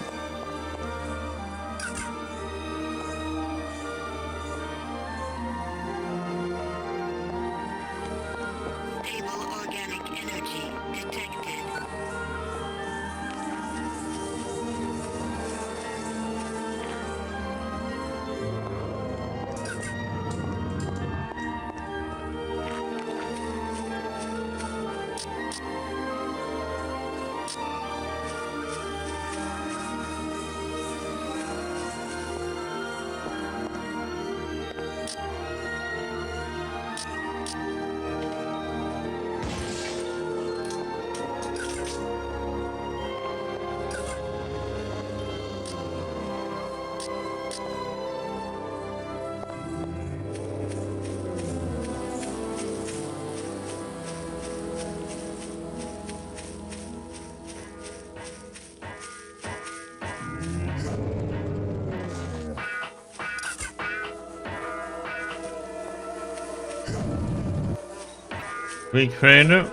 Recreator.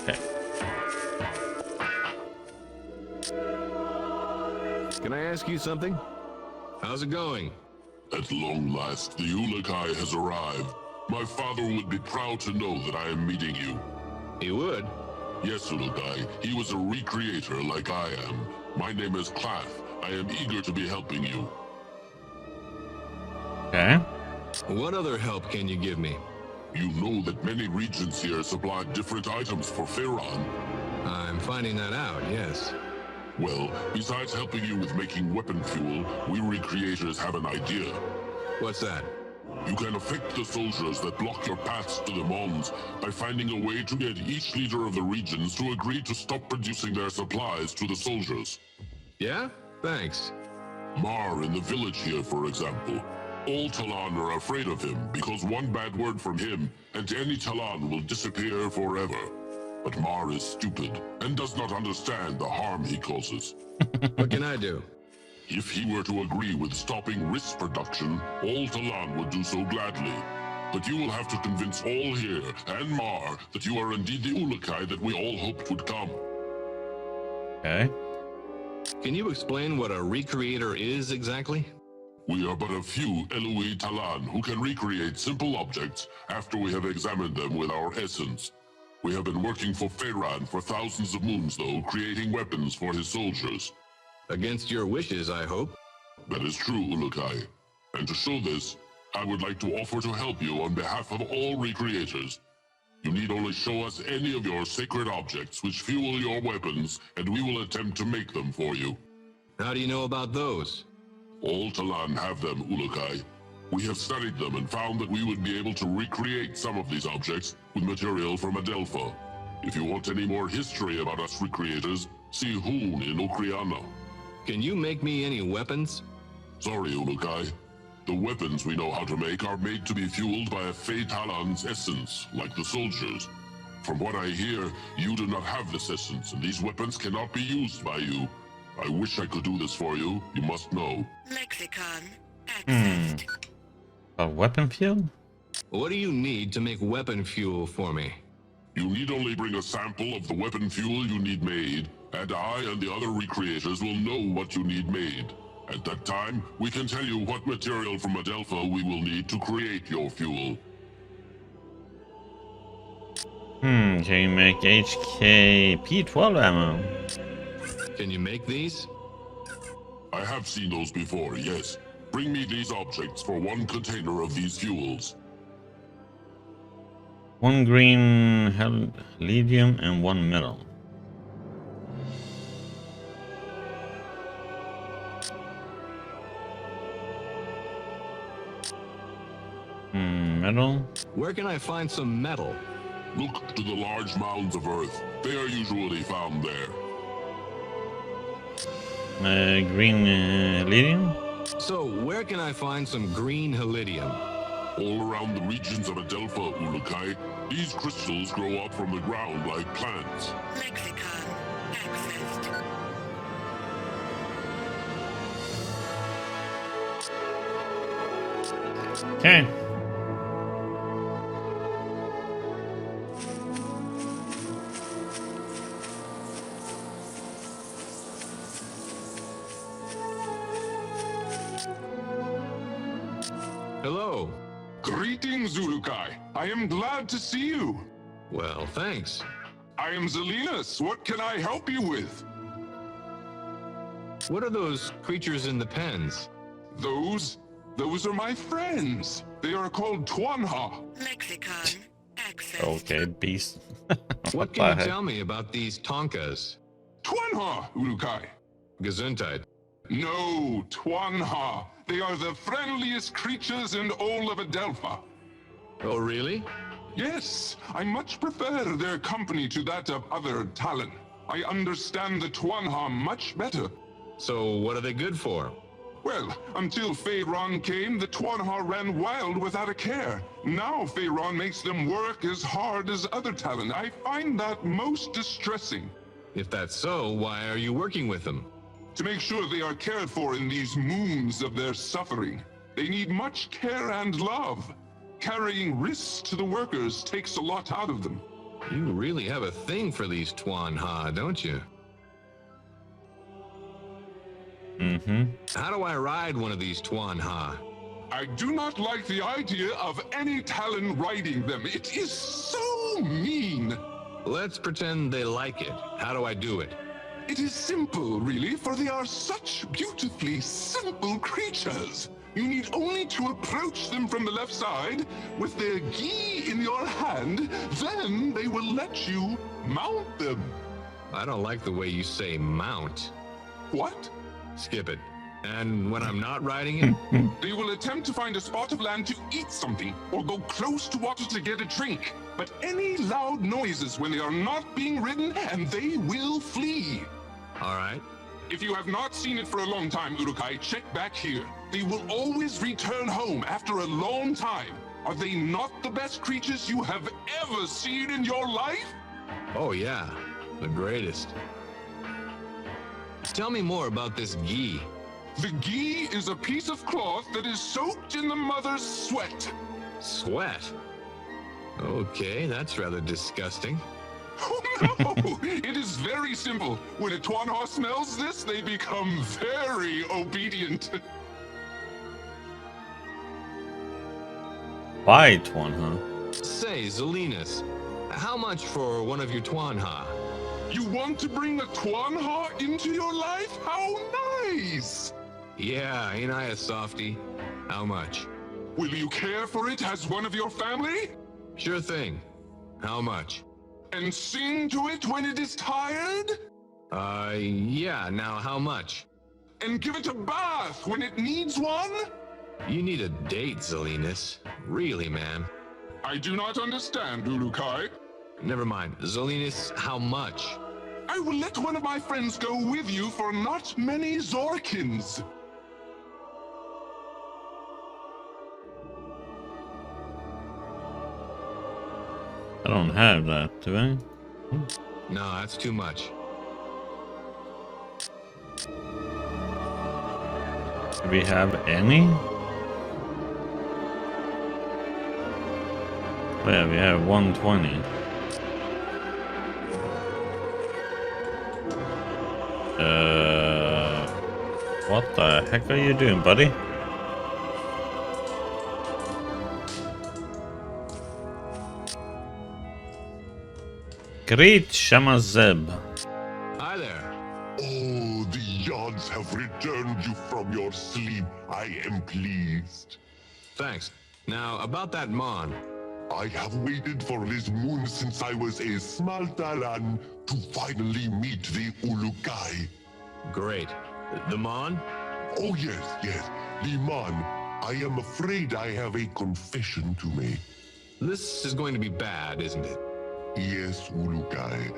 Okay. Can I ask you something? How's it going? At long last, the Ulukai has arrived. My father would be proud to know that I am meeting you. He would? Yes, Ulukai. He was a recreator like I am. My name is Claff. I am eager to be helping you. Okay. What other help can you give me? You know that many regions here supply different items for Pharaon. I'm finding that out, yes. Well, besides helping you with making weapon fuel, we recreators have an idea. What's that? You can affect the soldiers that block your paths to the Mons by finding a way to get each leader of the regions to agree to stop producing their supplies to the soldiers. Yeah? Thanks. Mar in the village here, for example. All Talon are afraid of him because one bad word from him and any Talon will disappear forever. But Mar is stupid and does not understand the harm he causes. What can I do? If he were to agree with stopping risk production, all Talon would do so gladly. But you will have to convince all here and Mar that you are indeed the Ulukai that we all hoped would come. Okay. Can you explain what a recreator is exactly? We are but a few Eloi Talon who can recreate simple objects after we have examined them with our essence. We have been working for Pharaon for thousands of moons, though, creating weapons for his soldiers. Against your wishes, I hope. That is true, Ulukai. And to show this, I would like to offer to help you on behalf of all recreators. You need only show us any of your sacred objects which fuel your weapons, and we will attempt to make them for you. How do you know about those? All Talon have them, Ulukai. We have studied them and found that we would be able to recreate some of these objects with material from Adelpha. If you want any more history about us recreators, see Hoon in Okriana. Can you make me any weapons? Sorry, Ulukai. The weapons we know how to make are made to be fueled by a Fey Talon's essence, like the soldiers. From what I hear, you do not have this essence, and these weapons cannot be used by you. I wish I could do this for you, you must know. Lexicon accessed. A weapon fuel? What do you need to make weapon fuel for me? You need only bring a sample of the weapon fuel you need made, and I and the other recreators will know what you need made. At that time, we can tell you what material from Adelpha we will need to create your fuel. Can you make HK P12 ammo? Can you make these? I have seen those before, yes. Bring me these objects for 1 container of these fuels. 1 green helium and 1 metal. Metal. Where can I find some metal? Look to the large mounds of Earth. They are usually found there. Green helium? So, where can I find some green helidium? All around the regions of Adelpha, Ulukai, these crystals grow up from the ground like plants. Lexicon accessed. Okay. Hello. Greetings, Ulukai. I am glad to see you. Well, thanks. I am Zelinus. What can I help you with? What are those creatures in the pens? Those are my friends. They are called Twanha. Lexicon accessed. Okay, beast. What can you tell me about these Tonkas? Twanha, Ulukai. Gesundheit. No, Twanha. They are the friendliest creatures in all of Adelpha. Oh, really? Yes, I much prefer their company to that of other Talon. I understand the Twanha much better. So, what are they good for? Well, until Pharaon came, the Twanha ran wild without a care. Now Pharaon makes them work as hard as other Talon. I find that most distressing. If that's so, why are you working with them? To make sure they are cared for in these moons of their suffering. They need much care and love. Carrying risks to the workers takes a lot out of them. You really have a thing for these Twanha, don't you? How do I ride one of these Twanha? I do not like the idea of any Talon riding them. It is so mean. Let's pretend they like it. How do I do it? It is simple, really, for they are such beautifully simple creatures. You need only to approach them from the left side with their gi in your hand, then they will let you mount them. I don't like the way you say mount. What? Skip it. And when I'm not riding it? They will attempt to find a spot of land to eat something, or go close to water to get a drink. But any loud noises when they are not being ridden, and they will flee. All right. If you have not seen it for a long time, Urukai, check back here. They will always return home after a long time. Are they not the best creatures you have ever seen in your life? Oh yeah, the greatest. Tell me more about this gi. The gi is a piece of cloth that is soaked in the mother's sweat. Sweat? Okay, that's rather disgusting. Oh no! It is very simple. When a Twanha smells this, they become very obedient. Buy Twanha. Say, Zelinus, how much for one of your Twanha? You want to bring a Twanha into your life? How nice! Yeah, ain't I a softie? How much? Will you care for it as one of your family? Sure thing. How much? And sing to it when it is tired? Yeah, now how much? And give it a bath when it needs one? You need a date, Zelinus. Really, man. I do not understand, Ulukai. Never mind. Zelinus, how much? I will let one of my friends go with you for not many Zorkins. I don't have that, do I? No, that's too much. Do we have any? Oh yeah, we have 120. What the heck are you doing, buddy? Great Shama Zeb. Hi there. Oh, the Yods have returned you from your sleep. I am pleased. Thanks. Now, about that Mon. I have waited for this moon since I was a small Talan to finally meet the Ulukai. Great. The Mon? Oh yes, the Mon. I am afraid I have a confession to make. This is going to be bad, isn't it? Yes, Ulukai.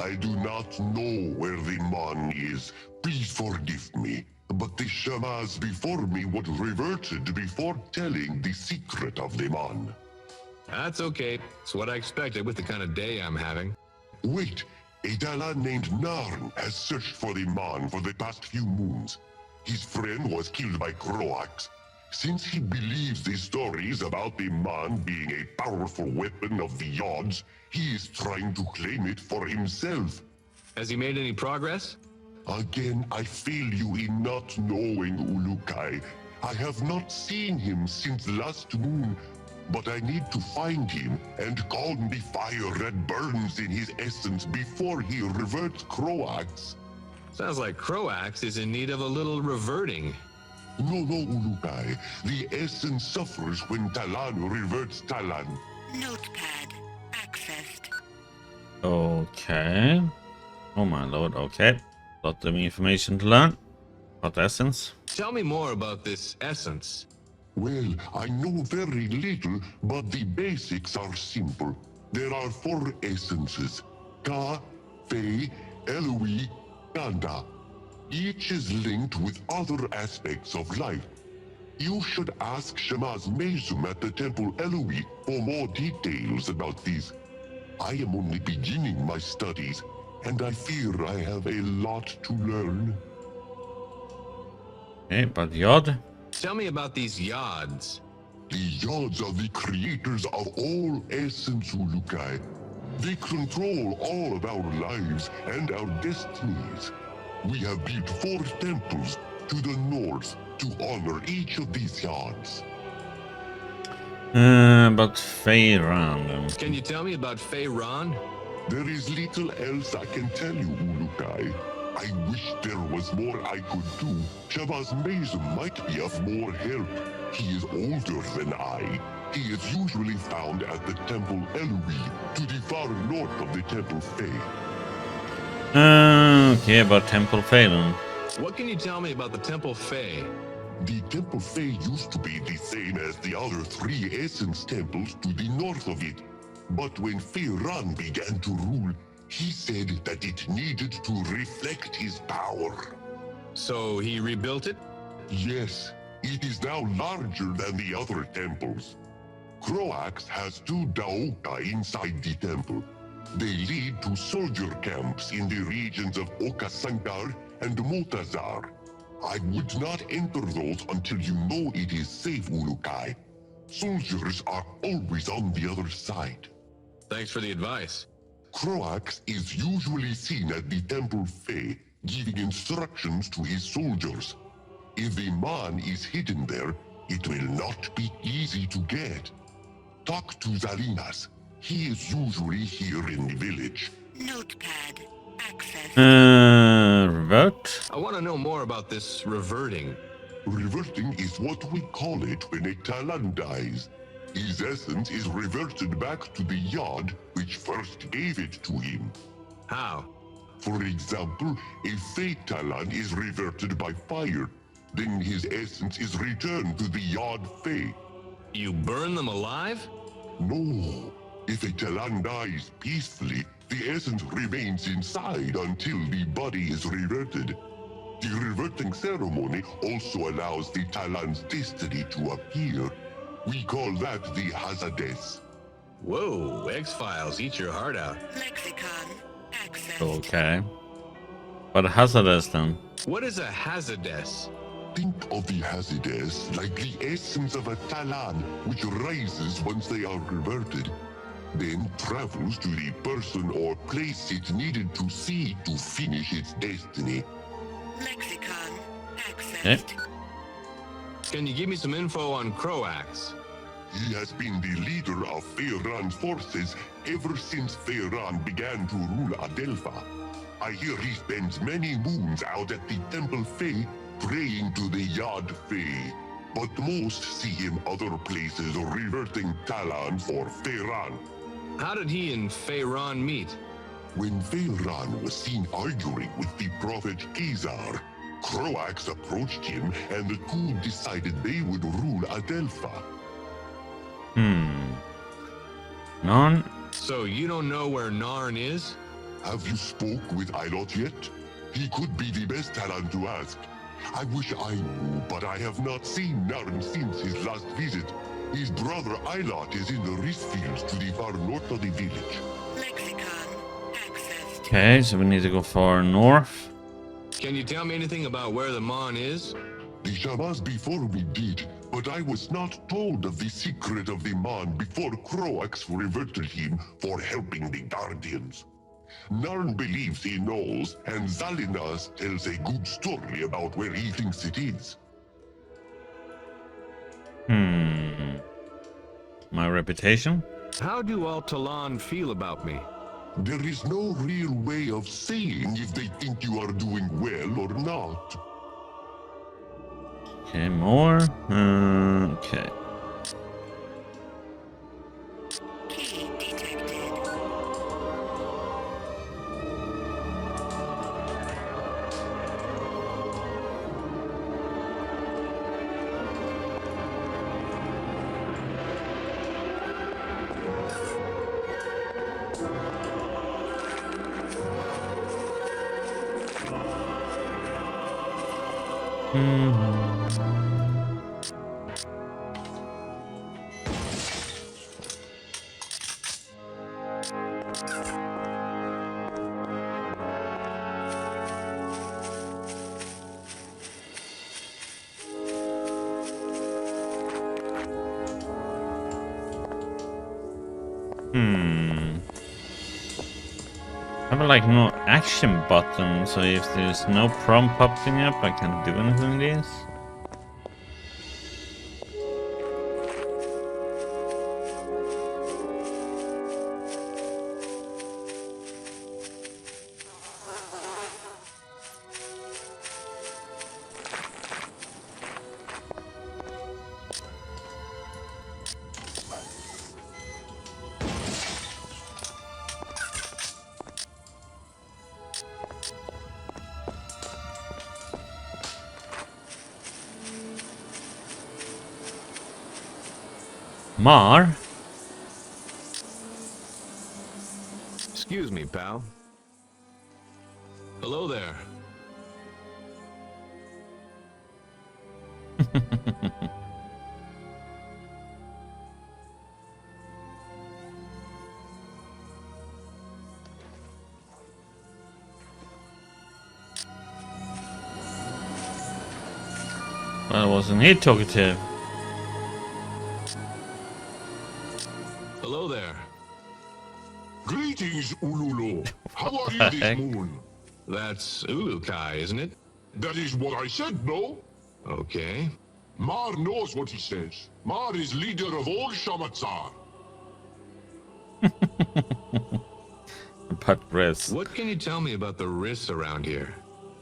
I do not know where the Mon is. Please forgive me. But the Shamas before me would reverted before telling the secret of the Mon. That's okay. It's what I expected with the kind of day I'm having. Wait, a Dalan named Narn has searched for the Mon for the past few moons. His friend was killed by Croax. Since he believes the stories about the Mon being a powerful weapon of the Yods, he is trying to claim it for himself. Has he made any progress? Again, I fail you in not knowing Ulukai. I have not seen him since last moon, but I need to find him and calm the fire that burns in his essence before he reverts Croax. Sounds like Croax is in need of a little reverting. No, Ulukai. The essence suffers when Talan reverts Talan. Notepad accessed. Okay. Oh my lord, okay. Lot of information to learn about essence. Tell me more about this essence. Well, I know very little, but the basics are simple. There are 4 essences: Ka, Fei, Eloi, Kanda. Each is linked with other aspects of life. You should ask Shemaz Mezum at the Temple Eloi for more details about these. I am only beginning my studies, and I fear I have a lot to learn. Okay, but Yod? Tell me about these Yods. The Yods are the creators of all essence, Ulukai. They control all of our lives and our destinies. We have built 4 temples to the north to honor each of these Yods. But Feyran. Can you tell me about Feyran? There is little else I can tell you, Ulukai. I wish there was more I could do. Shabazz Mezum might be of more help. He is older than I. He is usually found at the Temple Eloi, to the far north of the Temple Fey. Okay, about Temple Phelan. What can you tell me about the Temple Fey? The Temple Fey used to be the same as the other 3 Essence Temples to the north of it. But when Feyran began to rule, he said that it needed to reflect his power. So he rebuilt it? Yes, it is now larger than the other temples. Croax has 2 Daoka inside the temple. They lead to soldier camps in the regions of Okasankar and Motazar. I would not enter those until you know it is safe, Ulukai. Soldiers are always on the other side. Thanks for the advice. Croax is usually seen at the Temple Fey, giving instructions to his soldiers. If the Mon is hidden there, it will not be easy to get. Talk to Zalinas. He is usually here in the village. Notepad accessed. Revert? I want to know more about this reverting. Reverting is what we call it when a Talan dies. His essence is reverted back to the Yod which first gave it to him. How? For example, a Fey Talan is reverted by fire. Then his essence is returned to the Yod Fey. You burn them alive? No. If a Talan dies peacefully, the essence remains inside until the body is reverted. The reverting ceremony also allows the Talan's destiny to appear. We call that the Hazades. Whoa, X-Files, eat your heart out. Lexicon accessed. Okay. But Hazardous then? What is a Hazades? Think of the Hazades like the essence of a Talan, which rises once they are reverted, then travels to the person or place it needed to see to finish its destiny. Lexicon accessed. Can you give me some info on Croax? He has been the leader of Feyran forces ever since Feyran began to rule Adelpha. I hear he spends many moons out at the Temple Fey praying to the Yad Fey, but most see him other places reverting Talon for Feyran. How did he and Feyran meet? When Feyran was seen arguing with the prophet Kizar, Croax approached him and the two decided they would rule Adelpha. Narn? So you don't know where Narn is? Have you spoke with Ilot yet? He could be the best talent to ask. I wish I knew, but I have not seen Narn since his last visit. His brother Ilot is in the rice fields to the far north of the village. Okay, so we need to go far north. Can you tell me anything about where the Mon is? The Shamas before me did, but I was not told of the secret of the Mon before Croax reverted him for helping the Guardians. Narn believes he knows, and Zalinas tells a good story about where he thinks it is. My reputation? How do all Talon feel about me? There is no real way of saying if they think you are doing well or not. Okay, more. Okay. I have like no action button, so if there's no prompt popping up, I can't do anything with this. Mar? Excuse me, pal. Hello there. Well, wasn't he talkative? Hello there. Greetings, Ululu. How are you this moon? That's Ulukai, isn't it? That is what I said, no? Okay. Mar knows what he says. Mar is leader of all Shamatzar. But Riss. What can you tell me about the Riss around here?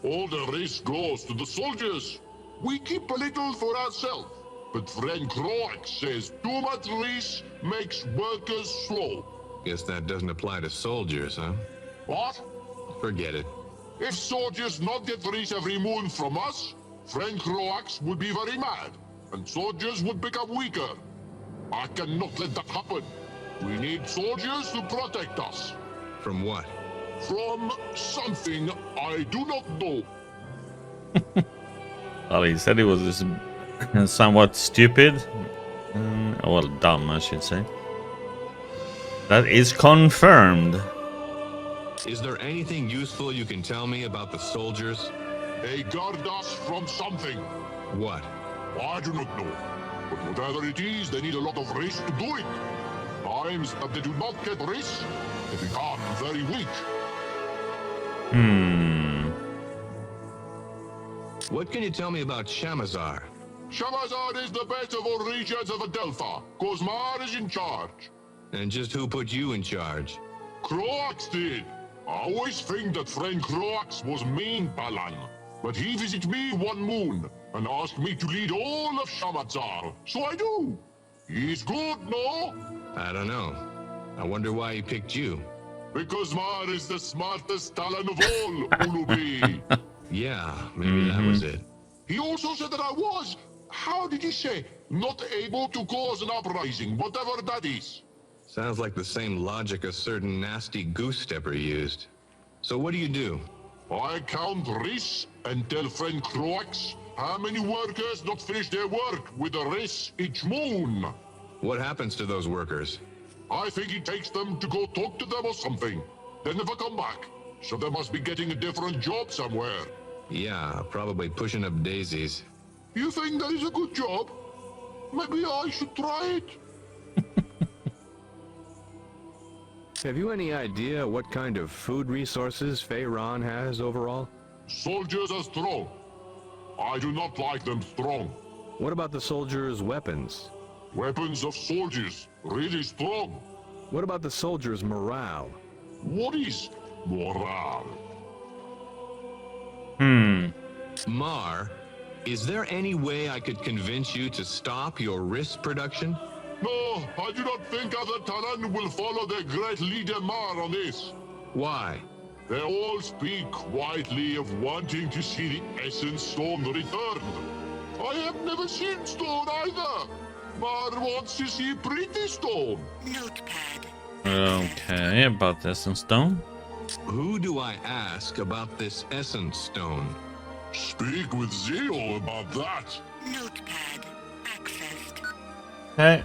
All the risk goes to the soldiers. We keep a little for ourselves. But friend Croax says too much risk makes workers slow. Guess that doesn't apply to soldiers, huh? What? Forget it. If soldiers not get risk every moon from us, friend Croax would be very mad, and soldiers would become weaker. I cannot let that happen. We need soldiers to protect us. From what? From something I do not know. Well, he said he was just somewhat stupid. Well, dumb, I should say. That is confirmed. Is there anything useful you can tell me about the soldiers? They guard us from something. What? I do not know. But whatever it is, they need a lot of risk to do it. Times that they do not get risk, they become very weak. What can you tell me about Shamazar? Shamazar is the best of all regions of Adelpha. Kozmar is in charge. And just who put you in charge? Croax did. I always think that friend Croax was main Balan. But he visited me one moon and asked me to lead all of Shamazar. So I do. He's good, no? I don't know. I wonder why he picked you. Because Mar is the smartest Talon of all, Ulubi. Yeah, maybe that was it. He also said that I was, how did he say, not able to cause an uprising, whatever that is. Sounds like the same logic a certain nasty goose stepper used. So what do you do? I count Riss and tell friend Croax how many workers not finish their work with a Riss each moon. What happens to those workers? I think he takes them to go talk to them or something. They never come back. So they must be getting a different job somewhere. Yeah, probably pushing up daisies. You think that is a good job? Maybe I should try it. Have you any idea what kind of food resources Feyran has overall? Soldiers are strong. I do not like them strong. What about the soldiers' weapons? Weapons of soldiers, really strong. What about the soldiers' morale? What is morale? Mar, is there any way I could convince you to stop your risk production? No, I do not think other Taran will follow their great leader Mar on this. Why? They all speak quietly of wanting to see the Essence Stone returned. I have never seen stone either. Mar wants to see pretty stone. Notepad. Okay, about the Essence Stone. Who do I ask about this Essence Stone? Speak with Zeo about that. Notepad. Accessed. Okay.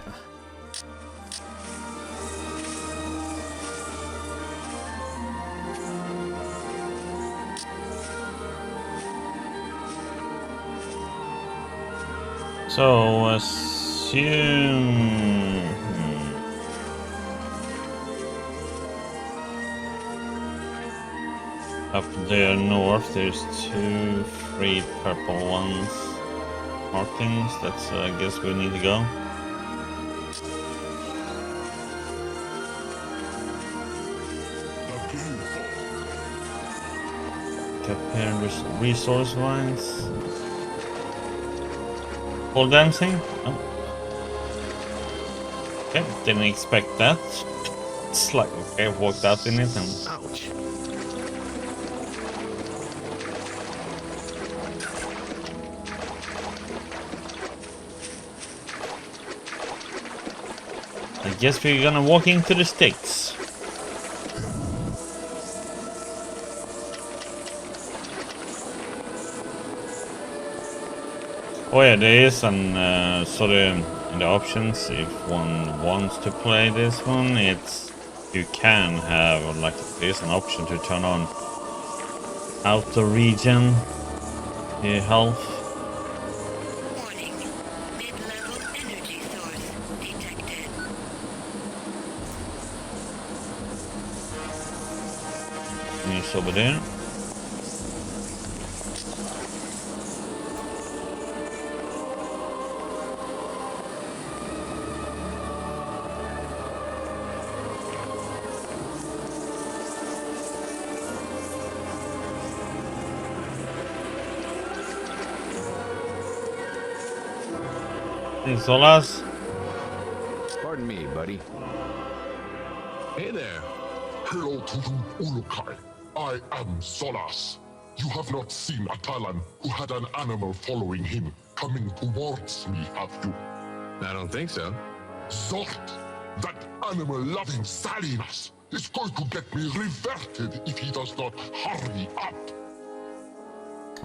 So assume up there north there's 2 free purple ones. Markings, that's I guess we need to go. Compare resource lines. Pole dancing? Oh. Okay, didn't expect that. It's like, okay, walked out in it and... Ouch. I guess we're gonna walk into the sticks. Oh yeah, there is an sort of in the options if one wants to play this one, it's you can have like there's an option to turn on outer region health. Warning. Mid-level energy source detected. And it's over there. Solas. Pardon me, buddy. Hey there. Hello to you, Ulukai. I am Solas. You have not seen a Talon who had an animal following him coming towards me, have you? I don't think so. Zort, that animal-loving Salinas is going to get me reverted if he does not hurry up.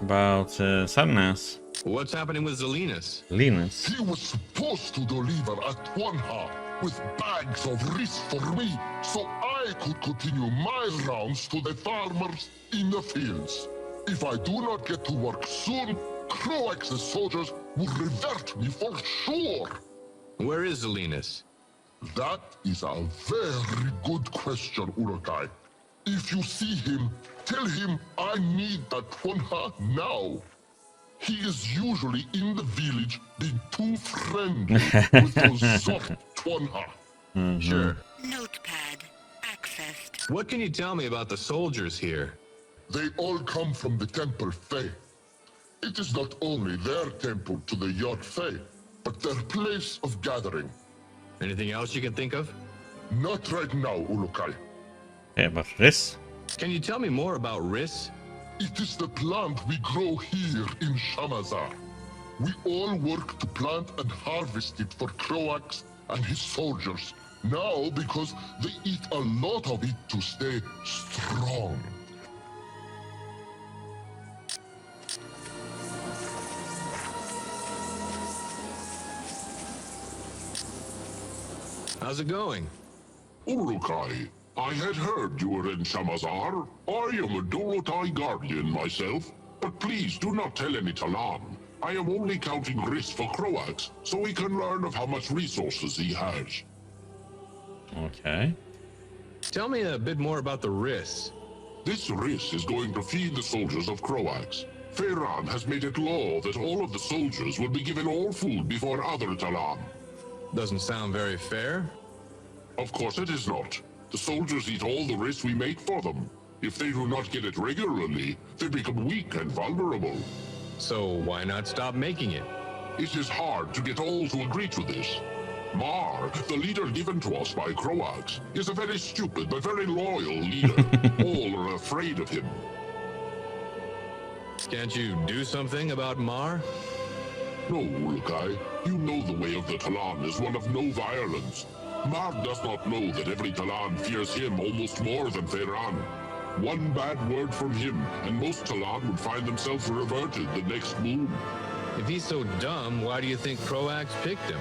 About Sadness. What's happening with Zelinus? Linus. He was supposed to deliver a Twanha with bags of rice for me, so I could continue my rounds to the farmers in the fields. If I do not get to work soon, Croax's soldiers will revert me for sure. Where is Zelinus? That is a very good question, Urukai. If you see him, tell him I need that Twanha now. He is usually in the village being too friendly with those soft Twanha. Sure. Notepad accessed. What can you tell me about the soldiers here? They all come from the Temple Fae. It is not only their temple to the Yod Fae, but their place of gathering. Anything else you can think of? Not right now, Ulukai. Okay, but this? Can you tell me more about Riss? It is the plant we grow here in Shamazar. We all work to plant and harvest it for Croax and his soldiers. Now, because they eat a lot of it to stay strong. How's it going? Urukai, I had heard you were in Shamazar. I am a Dolotai guardian myself, but please do not tell any Talan. I am only counting Riss for Croax, so we can learn of how much resources he has. Okay. Tell me a bit more about the Riss. This Riss is going to feed the soldiers of Croax. Feyran has made it law that all of the soldiers will be given all food before other Talan. Doesn't sound very fair. Of course it is not. The soldiers eat all the Riss we make for them. If they do not get it regularly, they become weak and vulnerable. So why not stop making it? It is hard to get all to agree to this. Mar, the leader given to us by Croax, is a very stupid but very loyal leader. All are afraid of him. Can't you do something about Mar? No, Ulukai. You know the way of the Talan is one of no violence. Mar does not know that every Talan fears him almost more than Feyran. One bad word from him, and most Talan would find themselves reverted the next moon. If he's so dumb, why do you think Croax picked him?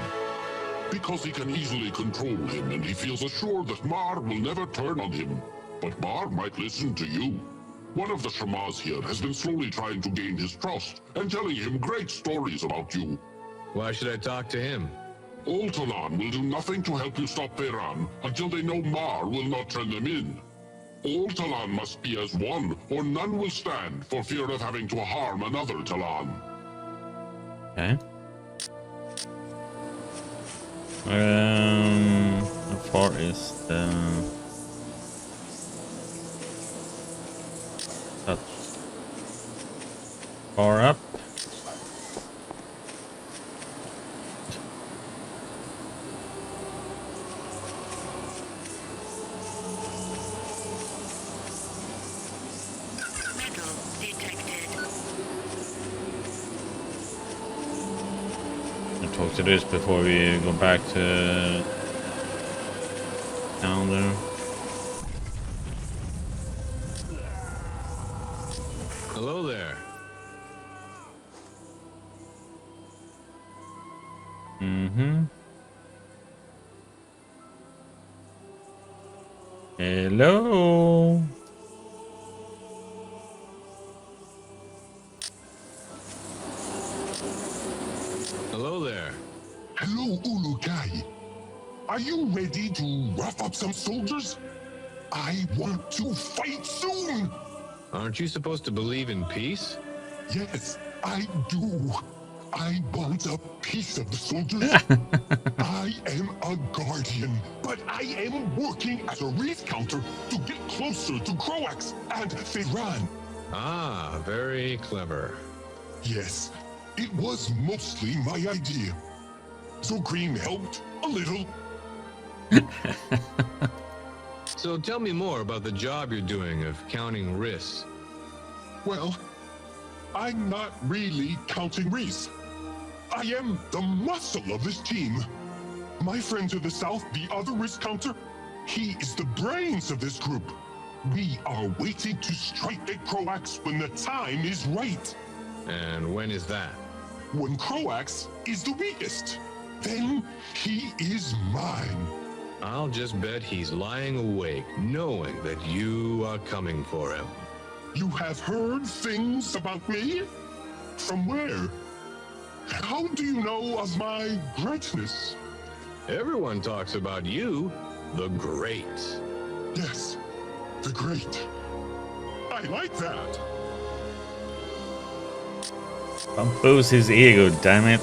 Because he can easily control him, and he feels assured that Mar will never turn on him. But Mar might listen to you. One of the Shamas here has been slowly trying to gain his trust, and telling him great stories about you. Why should I talk to him? All Talan will do nothing to help you stop Feyran until they know Mar will not turn them in. All Talan must be as one, or none will stand for fear of having to harm another Talan. Okay. How far is the... That's far up. Metal detected. I'll talk to this before we go back to calendar. Hello there. Hello. Hello there. Hello, Ulukai. Are you ready to rough up some soldiers? I want to fight soon! Aren't you supposed to believe in peace? Yes, I do. I want a piece of the soldiers. I am a guardian, but I am working as a wreath counter to get closer to Croax and Feyran. Ah, very clever. Yes, it was mostly my idea. Zogrim helped a little. So tell me more about the job you're doing of counting Riss. Well, I'm not really counting Reese. I am the muscle of this team. My friend to the south, the other risk counter, he is the brains of this group. We are waiting to strike at Croax when the time is right. And when is that? When Croax is the weakest. Then he is mine. I'll just bet he's lying awake, knowing that you are coming for him. You have heard things about me? From where? How do you know of my greatness? Everyone talks about you, the Great. Yes, the Great. I like that. Don't boost his ego, damn it.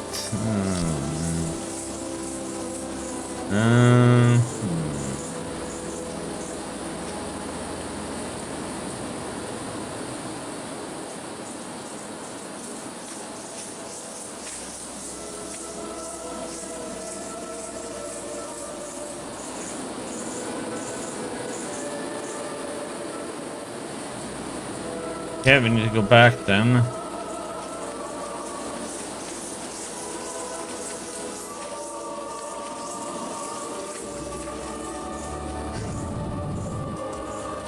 Yeah, we need to go back then.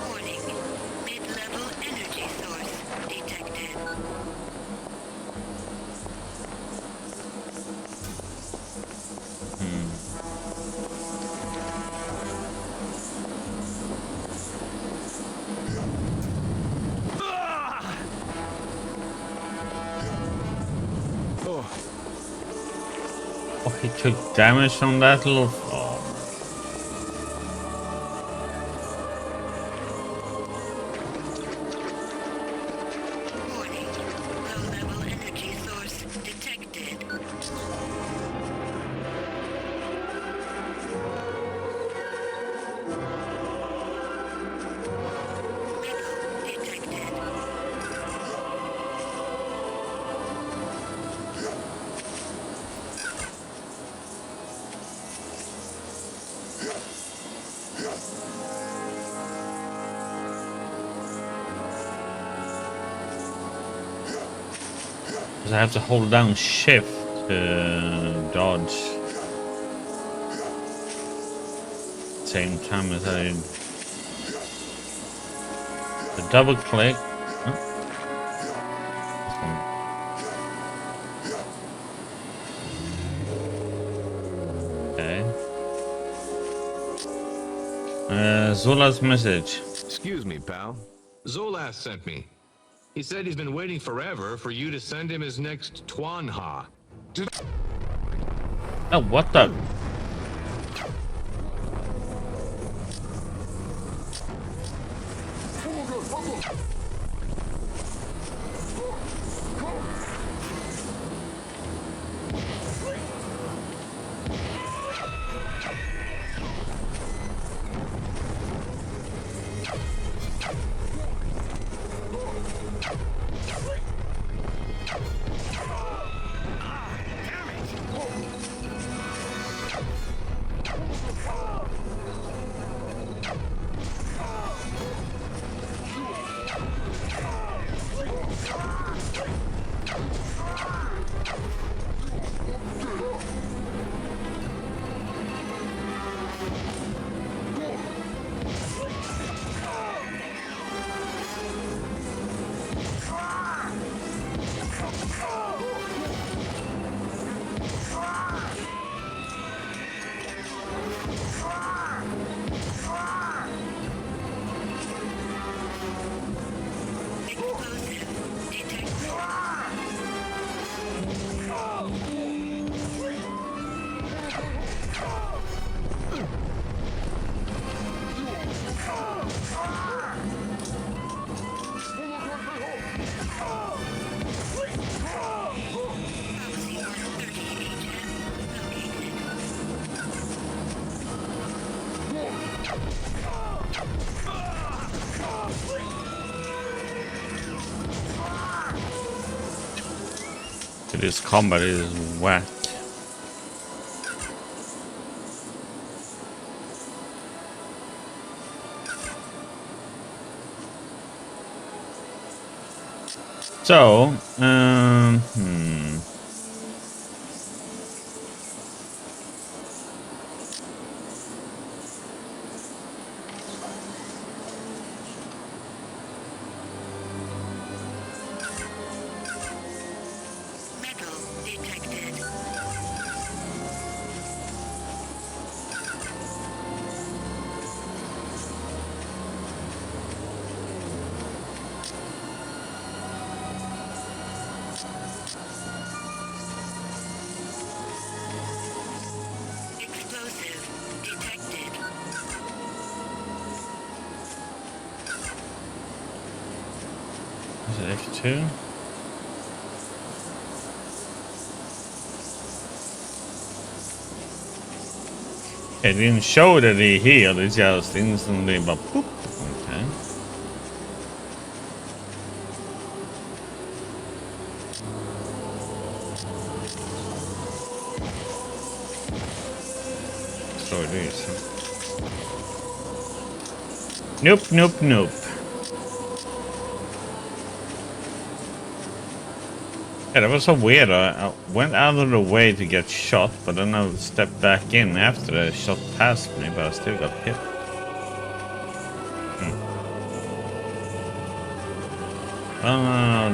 Warning. Mid-level energy source detected. Oh, he took damage from that little. Oh. Warning. Low-level energy source detected. Metal detected. Because I have to hold down shift to dodge. Same time as I. The double click. Huh? Okay. Zola's message. Excuse me, pal. Zolas sent me. He said he's been waiting forever for you to send him his next Twanha. Oh, what the? This combat is whack. So, F2. It didn't show that he healed, it's just instantly but poop. Okay. So it is. Nope, nope, nope. Yeah, that was so weird. I went out of the way to get shot, but then I stepped back in after the shot passed me, but I still got hit.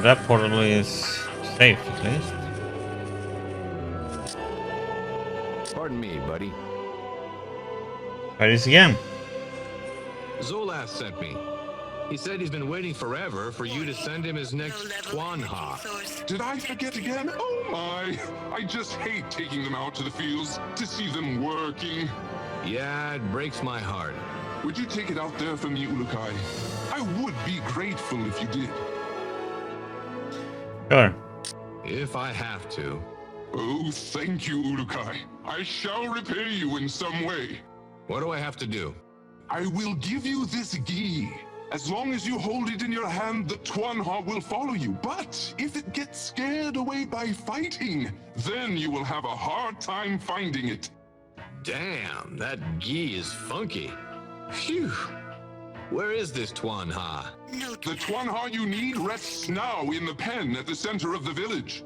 That portal is safe at least. Pardon me, buddy. Try this again. Zolas sent me. He said he's been waiting forever for you to send him his next Twanha. Did I forget again? Oh my! I just hate taking them out to the fields to see them working. Yeah, it breaks my heart. Would you take it out there for me, Ulukai? I would be grateful if you did. Sure. If I have to. Oh, thank you, Ulukai. I shall repay you in some way. What do I have to do? I will give you this gi. As long as you hold it in your hand, the Twanha will follow you. But if it gets scared away by fighting, then you will have a hard time finding it. Damn, that gi is funky. Phew. Where is this Twanha? The Twanha you need rests now in the pen at the center of the village.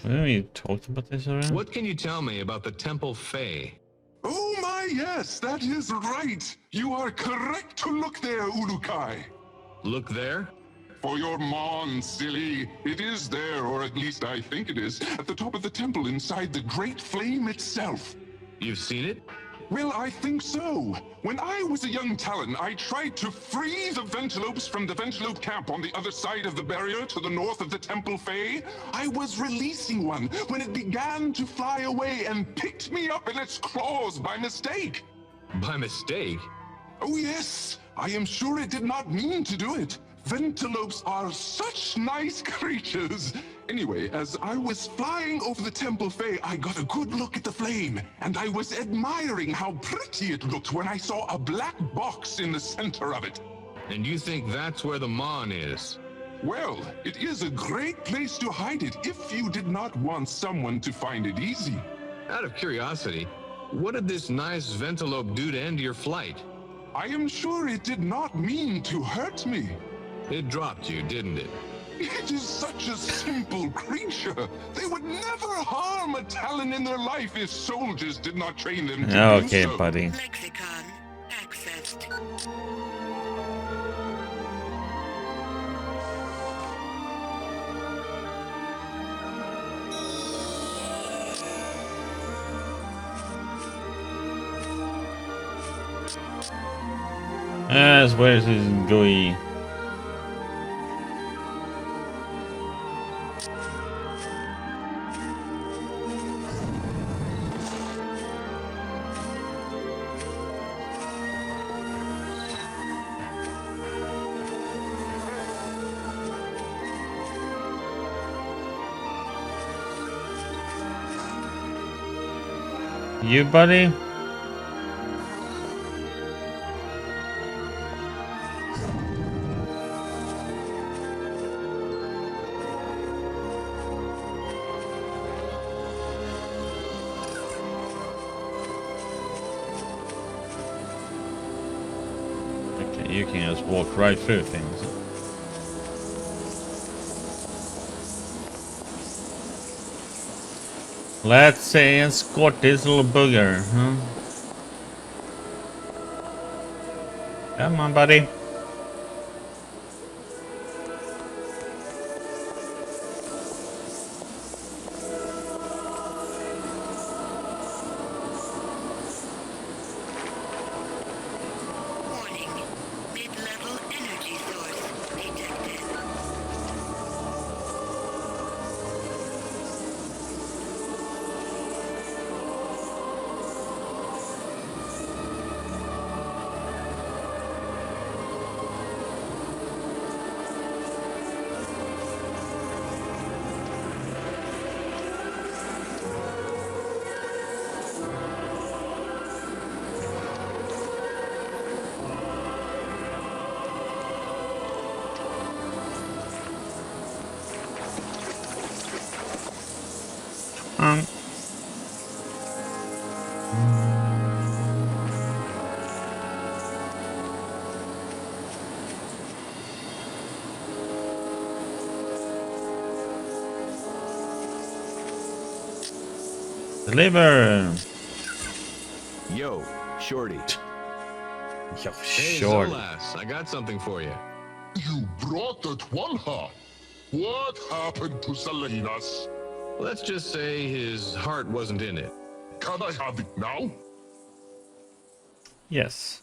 Well, you talked about this already? What can you tell me about the Temple Fae? Oh my, yes, that is right. You are correct to look there, Ulukai. Look there? For your mon, silly. It is there, or at least I think it is, at the top of the temple inside the Great Flame itself. You've seen it? Well, I think so. When I was a young Talon, I tried to free the Ventilopes from the Ventilope camp on the other side of the barrier to the north of the Temple Fae. I was releasing one when it began to fly away and picked me up in its claws by mistake. By mistake? Oh yes, I am sure it did not mean to do it. Ventilopes are such nice creatures. Anyway, as I was flying over the Temple Fae, I got a good look at the flame, and I was admiring how pretty it looked when I saw a black box in the center of it. And you think that's where the Mon is? Well, it is a great place to hide it if you did not want someone to find it easy. Out of curiosity, what did this nice Ventilope do to end your flight? I am sure it did not mean to hurt me. It dropped you, didn't it? It is such a simple creature. They would never harm a Talon in their life if soldiers did not train them to do so. Okay, buddy. Lexicon accessed. Yes, where's his GUI? You, buddy? Okay, you can just walk right through things. Let's say escort this little booger, huh? Come on, buddy. Warning. Mid-level energy source detected. Deliver! Yo, Shorty. Yo, Hey, short. Zolas, I got something for you. You brought that one, huh? What happened to Salinas? Let's just say his heart wasn't in it. Can I have it now? Yes.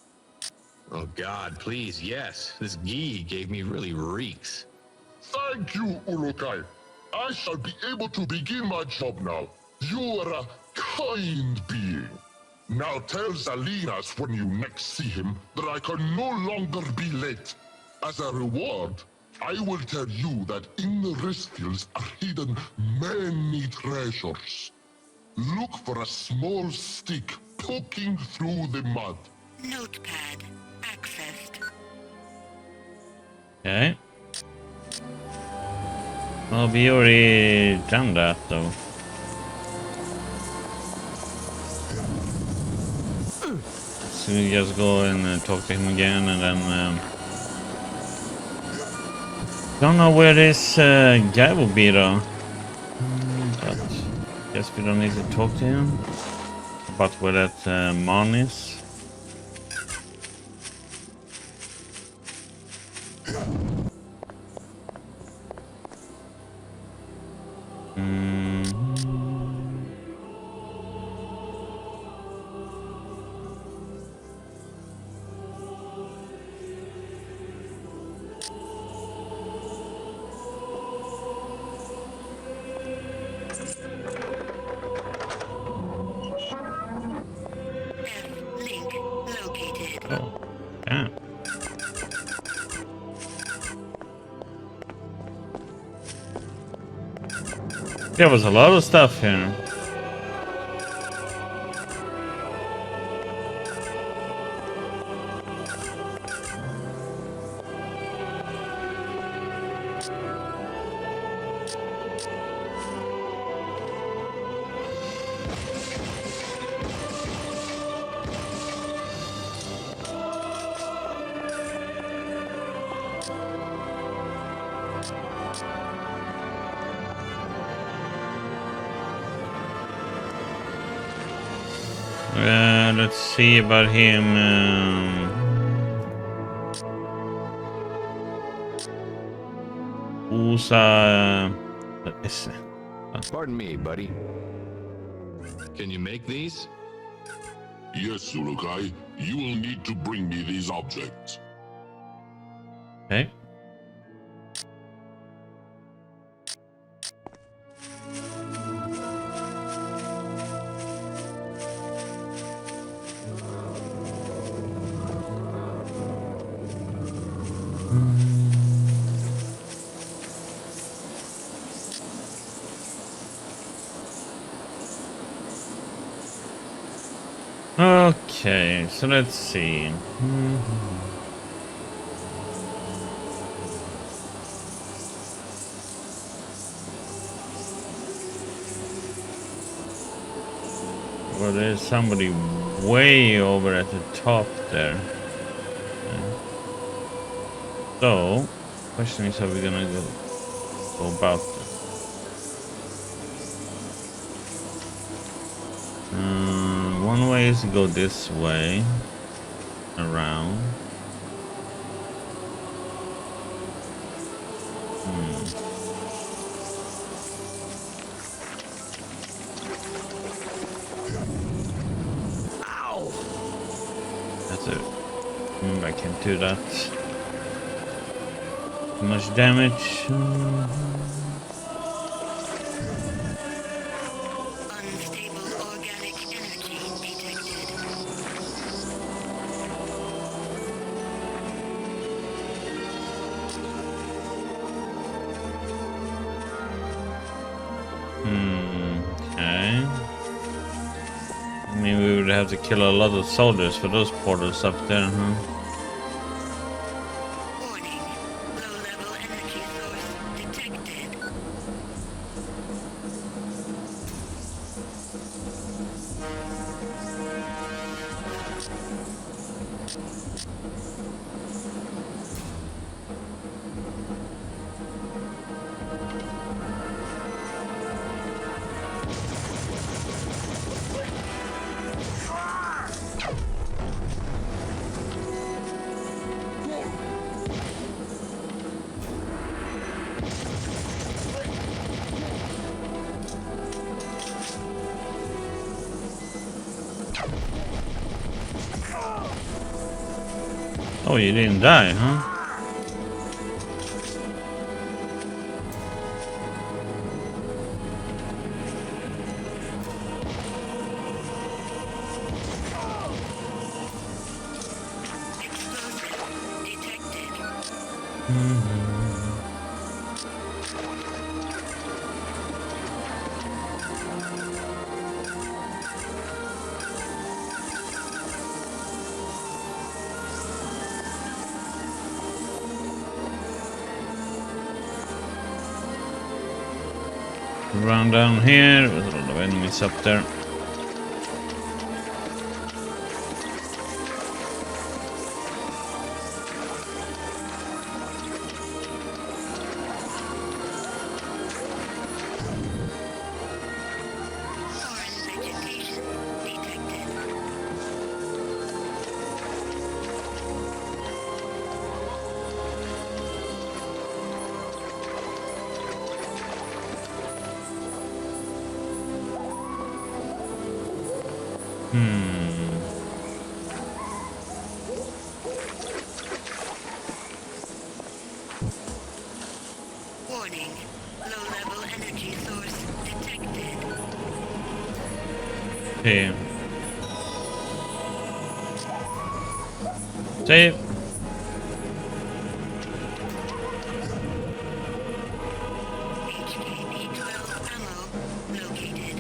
Oh God, please, yes. This ghee he gave me really reeks. Thank you, Urukai. I shall be able to begin my job now. You are a kind being. Now tell Salinas when you next see him that I can no longer be late. As a reward, I will tell you that in the wrist fields are hidden many treasures. Look for a small stick poking through the mud. Notepad accessed. Okay. Well, we already done that though. So we just go and talk to him again, and then don't know where this guy will be though. But guess we don't need to talk to him. But where that Mon is. Link located. Oh, yeah. There was a lot of stuff here. Let's see about him. USA. Pardon me, buddy. Can you make these? Yes, Urukai. You will need to bring me these objects. Okay. Okay, so let's see. Well, there's somebody way over at the top there. So, question is how we're gonna go about this. One way is to go this way, around. Ow! That's it. I can't do that. Too much damage. Okay. I mean, we would have to kill a lot of soldiers for those portals up there, huh? Warning. Low-level energy source detected. Oh, you didn't die, huh? Run down here, there's a lot of enemies up there. Warning. Low-level energy source detected. Okay. Save. HKP-12 ammo located.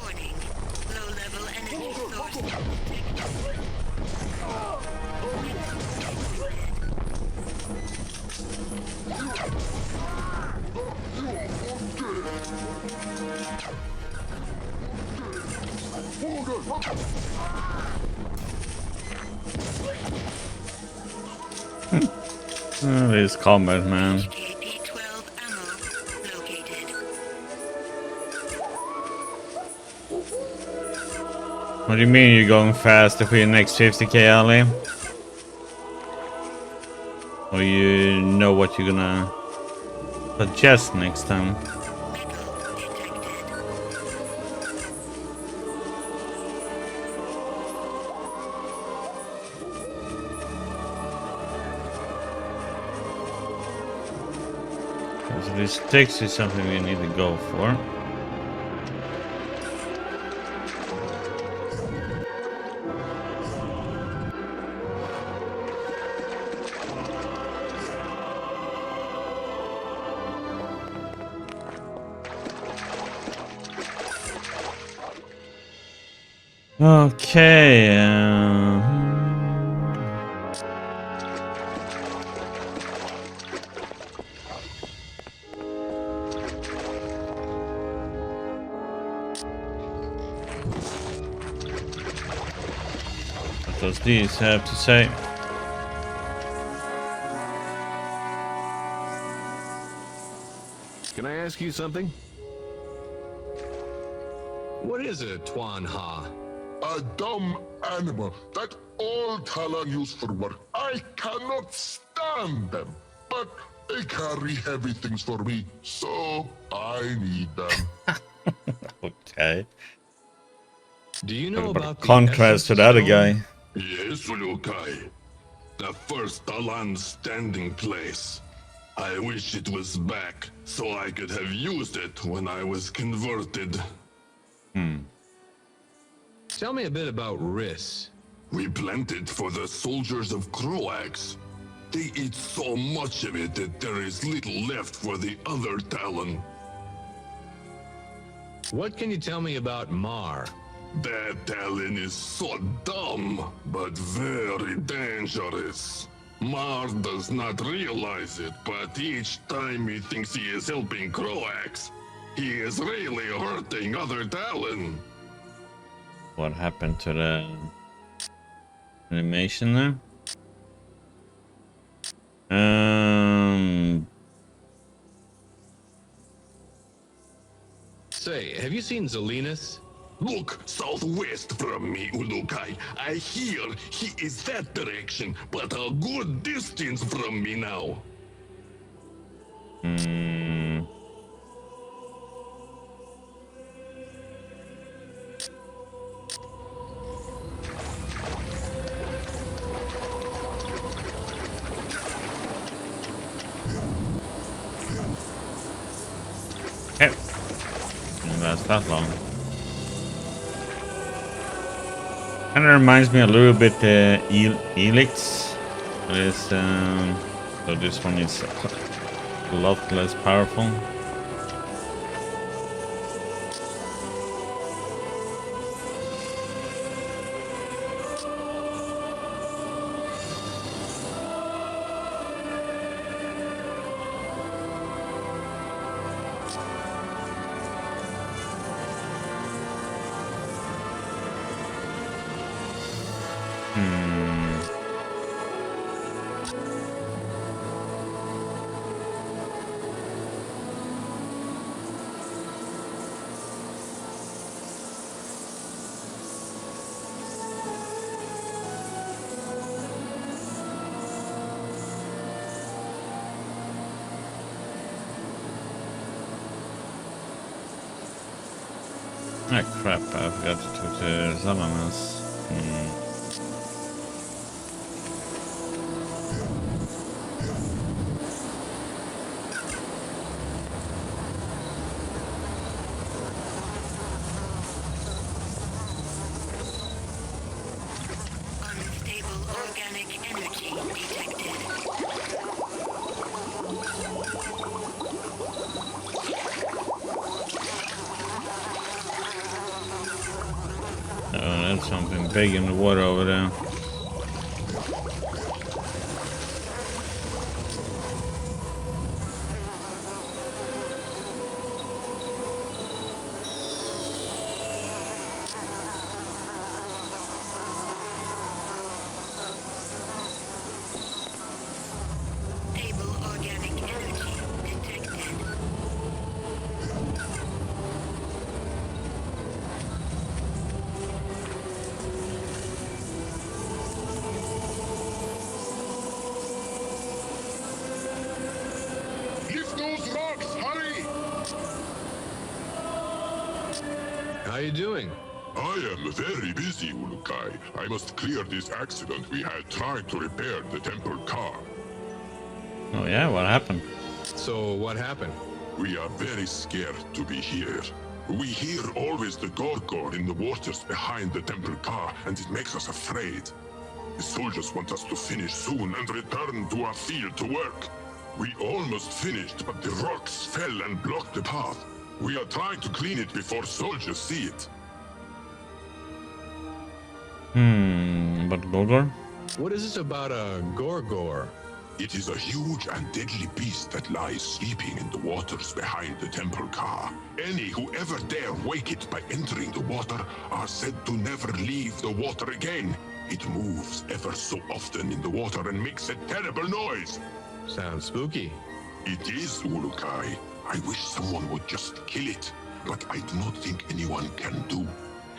Warning. Low-level energy source detected. Oh, this combat, man. HKP-12 ammo located. What do you mean you're going faster for your next 50k, Ali? Or you know what you're gonna suggest next time? So this sticks is something we need to go for. Okay. What does these have to say? Can I ask you something? What is it, Tuan Ha? A dumb animal that all Talon use for work. I cannot stand them, but they carry heavy things for me, so I need them. Okay. Do you know about the contrast to the other guy? Yes, Ulukai. The first Talon standing place. I wish it was back, so I could have used it when I was converted. Tell me a bit about Riss. We plant it for the soldiers of Croax. They eat so much of it that there is little left for the other Talon. What can you tell me about Mar? That Talon is so dumb, but very dangerous. Mar does not realize it, but each time he thinks he is helping Croax, He is really hurting other Talon. What happened to the animation there? Say, have you seen Zelinus? Look southwest from me, Ulukai. I hear he is that direction, but a good distance from me now. Okay. Didn't last that long. Kind of reminds me a little bit Elix. So this one is a lot less powerful. Ah crap, I forgot to talk to Zalamas. Unstable organic energy detected. Oh, that's something big in the water over there. Stable organic energy detected. Lift those rocks, hurry! How you doing? I am very busy, Ulukai. I must clear this accident we had trying to repair the temple car. Oh yeah, what happened? So what happened? We are very scared to be here. We hear always the Gorgor in the waters behind the temple car, and it makes us afraid. The soldiers want us to finish soon and return to our field to work. We almost finished, but the rocks fell and blocked the path. We are trying to clean it before soldiers see it. But Gorgor? What is this about a Gorgor? It is a huge and deadly beast that lies sleeping in the waters behind the temple car. Any who ever dare wake it by entering the water are said to never leave the water again. It moves ever so often in the water and makes a terrible noise. Sounds spooky. It is, Ulukai. I wish someone would just kill it, but I do not think anyone can do.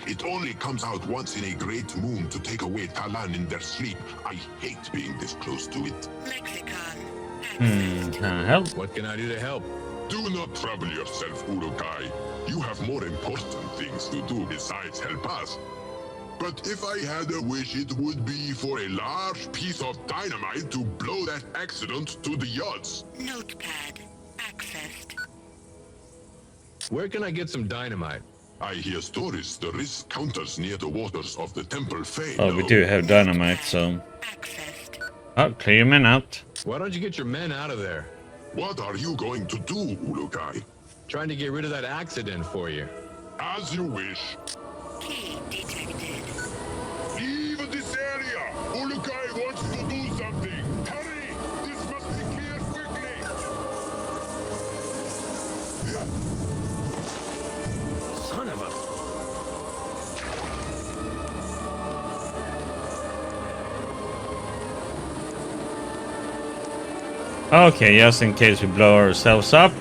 It only comes out once in a great moon to take away Talan in their sleep. I hate being this close to it. Can I help? What can I do to help? Do not trouble yourself, Ulukai. You have more important things to do besides help us. But if I had a wish, it would be for a large piece of dynamite to blow that accident to the yachts. Notepad accessed. Where can I get some dynamite? I hear stories the risk counters near the waters of the Temple Fae. Oh, we do have dynamite, so... Oh, clear your men out. Why don't you get your men out of there? What are you going to do, Ulukai? Trying to get rid of that accident for you. As you wish. Key detected. Leave this area! Ulukai wants to do something! Hurry! This must be cleared quickly! Okay, just in case we blow ourselves up.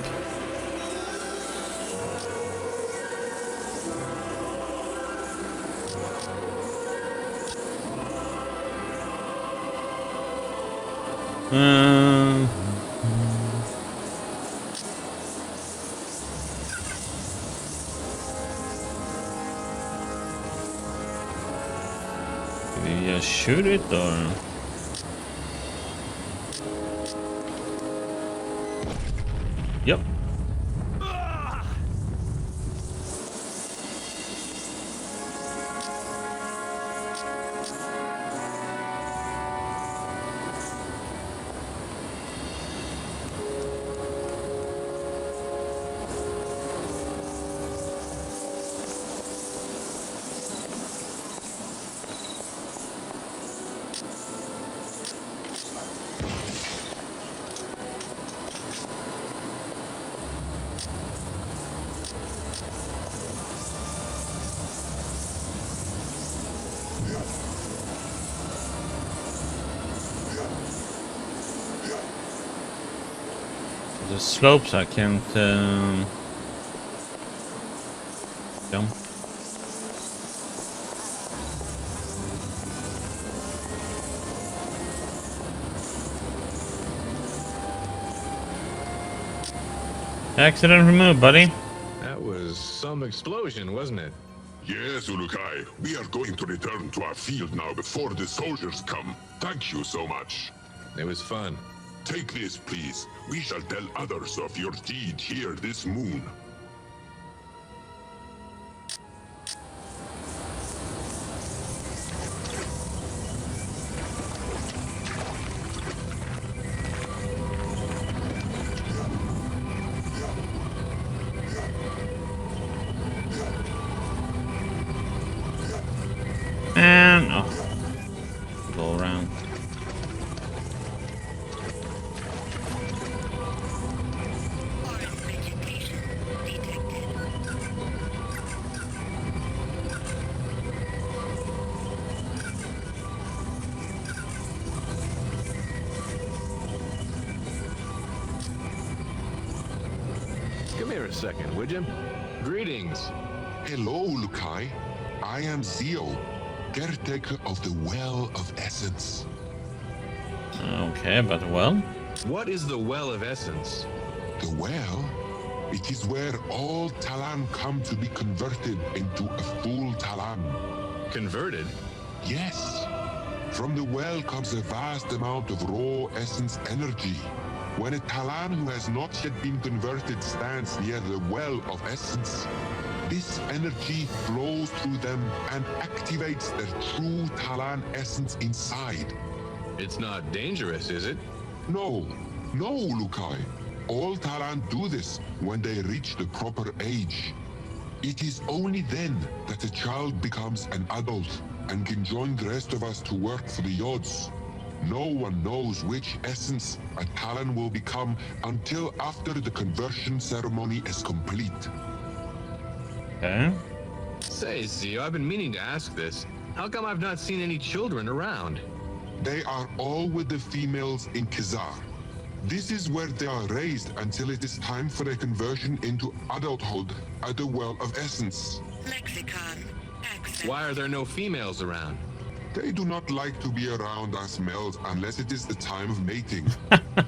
Do we just shoot it or? Yep. The slopes I can't jump. Accident removed, buddy. That was some explosion, wasn't it? Yes, Ulukai. We are going to return to our field now before the soldiers come. Thank you so much. It was fun. Take this, please. We shall tell others of your deed here this moon. And oh, go around. Come here a second, would you? Greetings. Hello, Lukai. I am Zio, caretaker of the Well of Essence. Okay, but well. What is the Well of Essence? The well? It is where all Talan come to be converted into a full Talan. Converted? Yes. From the well comes a vast amount of raw essence energy. When a Talan who has not yet been converted stands near the Well of Essence, this energy flows through them and activates their true Talan essence inside. It's not dangerous, is it? No, Lukai. All Talan do this when they reach the proper age. It is only then that a child becomes an adult and can join the rest of us to work for the Yods. No one knows which essence a Talan will become until after the conversion ceremony is complete. Okay. Say, Zio, I've been meaning to ask this. How come I've not seen any children around? They are all with the females in Khazar. This is where they are raised until it is time for their conversion into adulthood at the Well of Essence. Lexicon. Access. Why are there no females around? They do not like to be around us males unless it is the time of mating.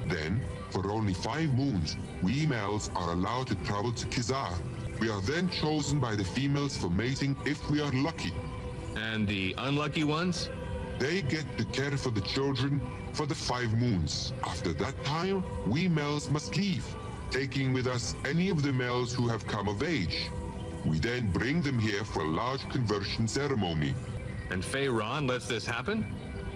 Then, for only 5 moons, we males are allowed to travel to Khazar. We are then chosen by the females for mating if we are lucky. And the unlucky ones? They get to care for the children for the 5 moons. After that time, we males must leave, taking with us any of the males who have come of age. We then bring them here for a large conversion ceremony. And Feyron lets this happen?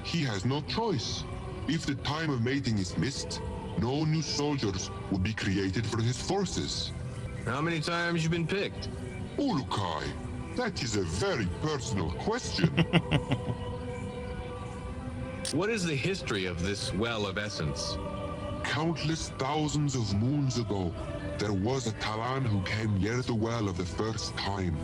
He has no choice. If the time of mating is missed, no new soldiers will be created for his forces. How many times you been picked? Ulukai, that is a very personal question. What is the history of this Well of Essence? Countless thousands of moons ago, there was a Talan who came near the well of the first time.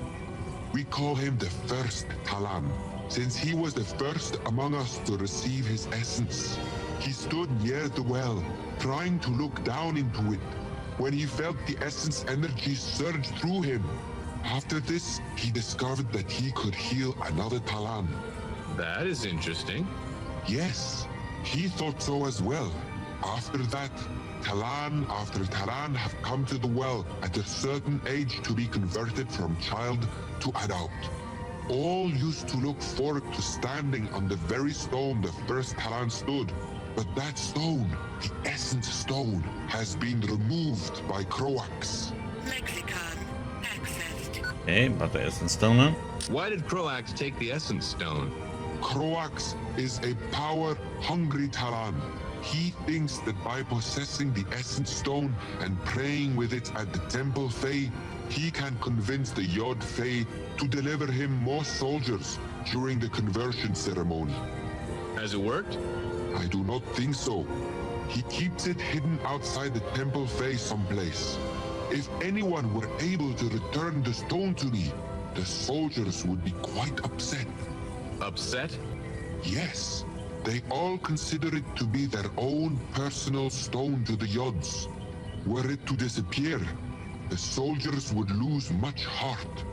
We call him the first Talan, since he was the first among us to receive his essence. He stood near the well, trying to look down into it, when he felt the essence energy surge through him. After this, he discovered that he could heal another Talan. That is interesting. Yes, he thought so as well. After that, Talan after Talan have come to the well at a certain age to be converted from child to adult. All used to look forward to standing on the very stone the first Talan stood. But that stone, the Essence Stone, has been removed by Croax. Lexicon accessed. Okay, but the Essence Stone now? Why did Croax take the Essence Stone? Croax is a power-hungry Talan. He thinks that by possessing the Essence Stone and praying with it at the Temple Fae, he can convince the Yod Fae to deliver him more soldiers during the conversion ceremony. Has it worked? I do not think so. He keeps it hidden outside the Temple Fae someplace. If anyone were able to return the stone to me, the soldiers would be quite upset. Upset? Yes. They all consider it to be their own personal stone to the Yods. Were it to disappear, the soldiers would lose much heart.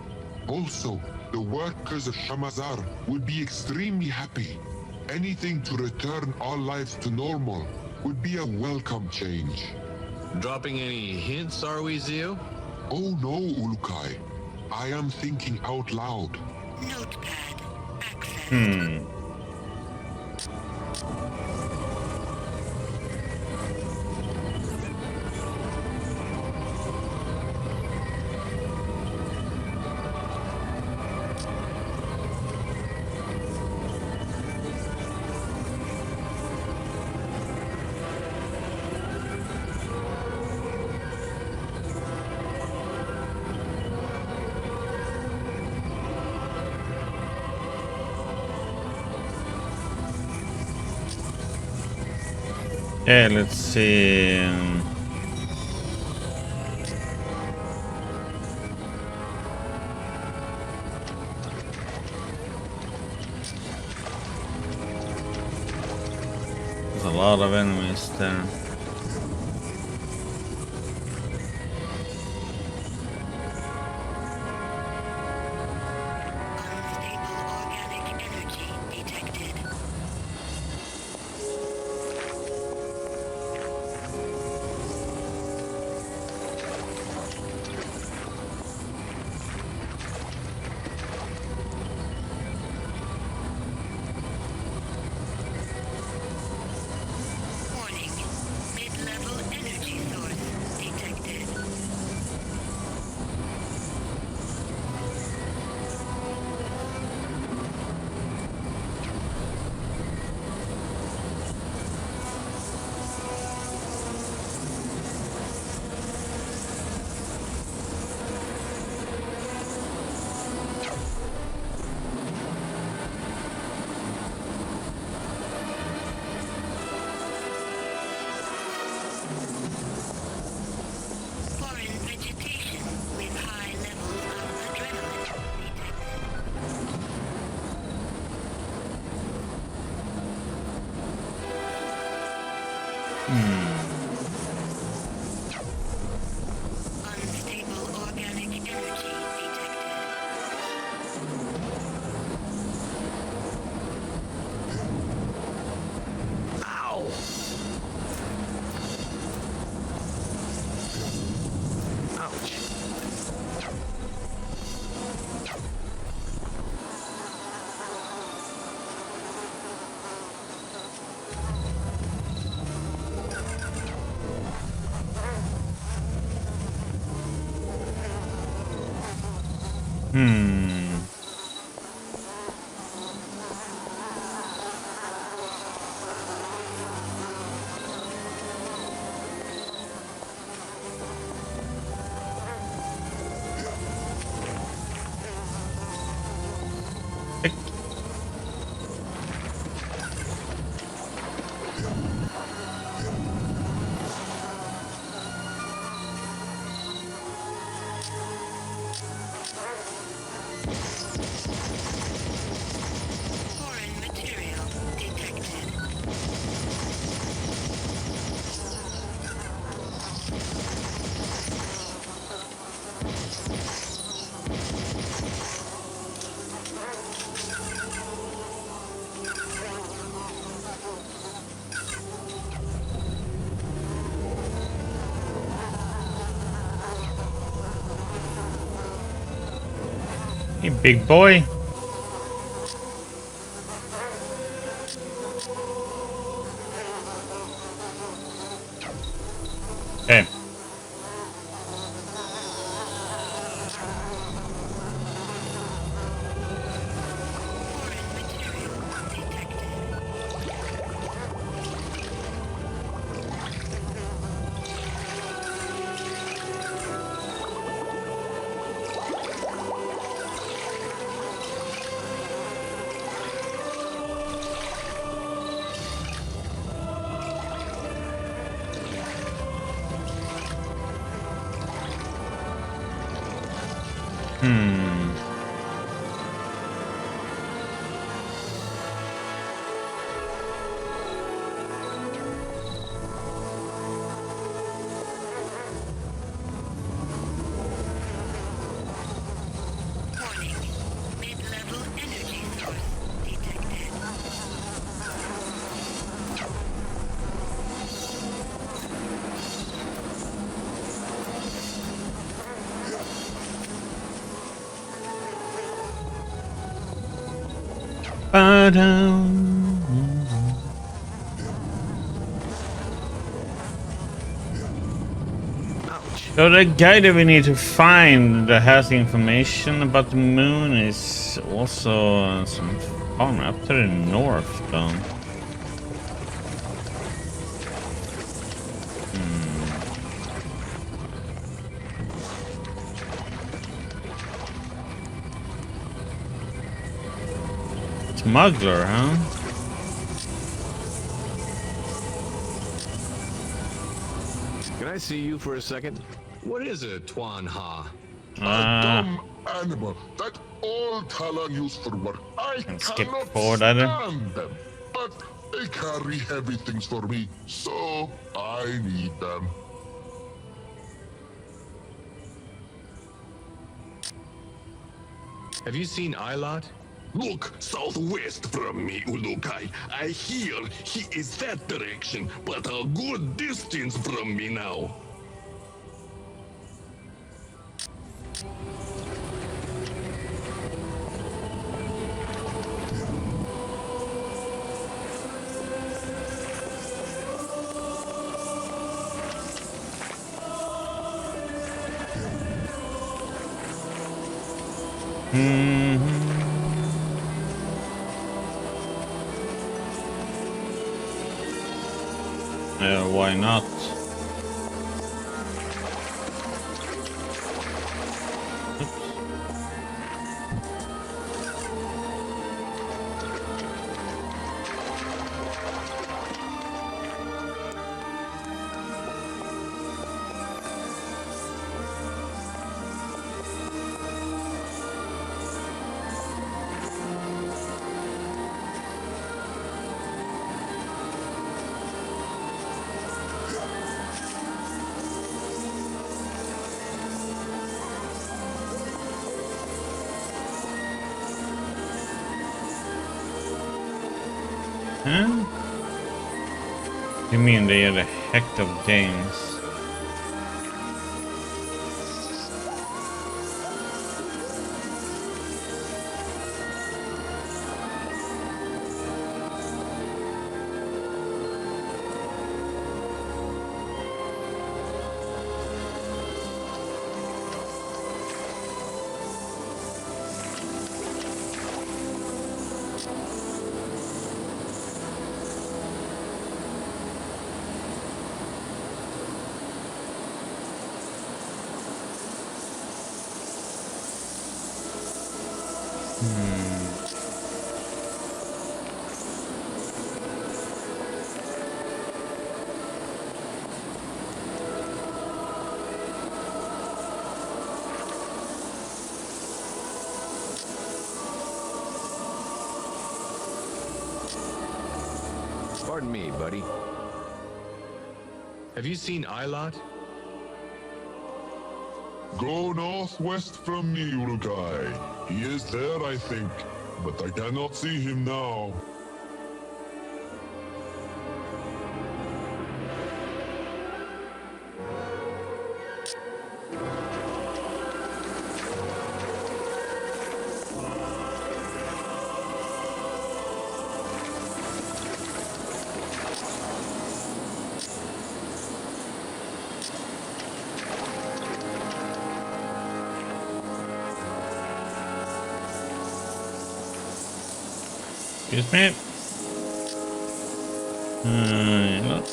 Also, the workers of Shamazar would be extremely happy. Anything to return all lives to normal would be a welcome change. Dropping any hints, are we, Zio? Oh no, Ulukai. I am thinking out loud. Notepad accessed. Yeah, let's see. There's a lot of enemies there. Hey, big boy. Okay. So the guy that we need to find that has the information about the moon is also some farm up to the north, though. Smuggler, huh? Can I see you for a second? What is it, Tuan Ha? A dumb animal that all Talon use for work. I skip cannot forward, either. stand them, but they carry heavy things for me, so I need them. Have you seen Ilot? Look southwest from me, Ulukai. I hear he is that direction, but a good distance from me now. Why not? Huh? You mean they had a heck of games? Pardon me, buddy. Have you seen Ilot? Go northwest from me, Urukai. He is there, I think, but I cannot see him now. Excuse me.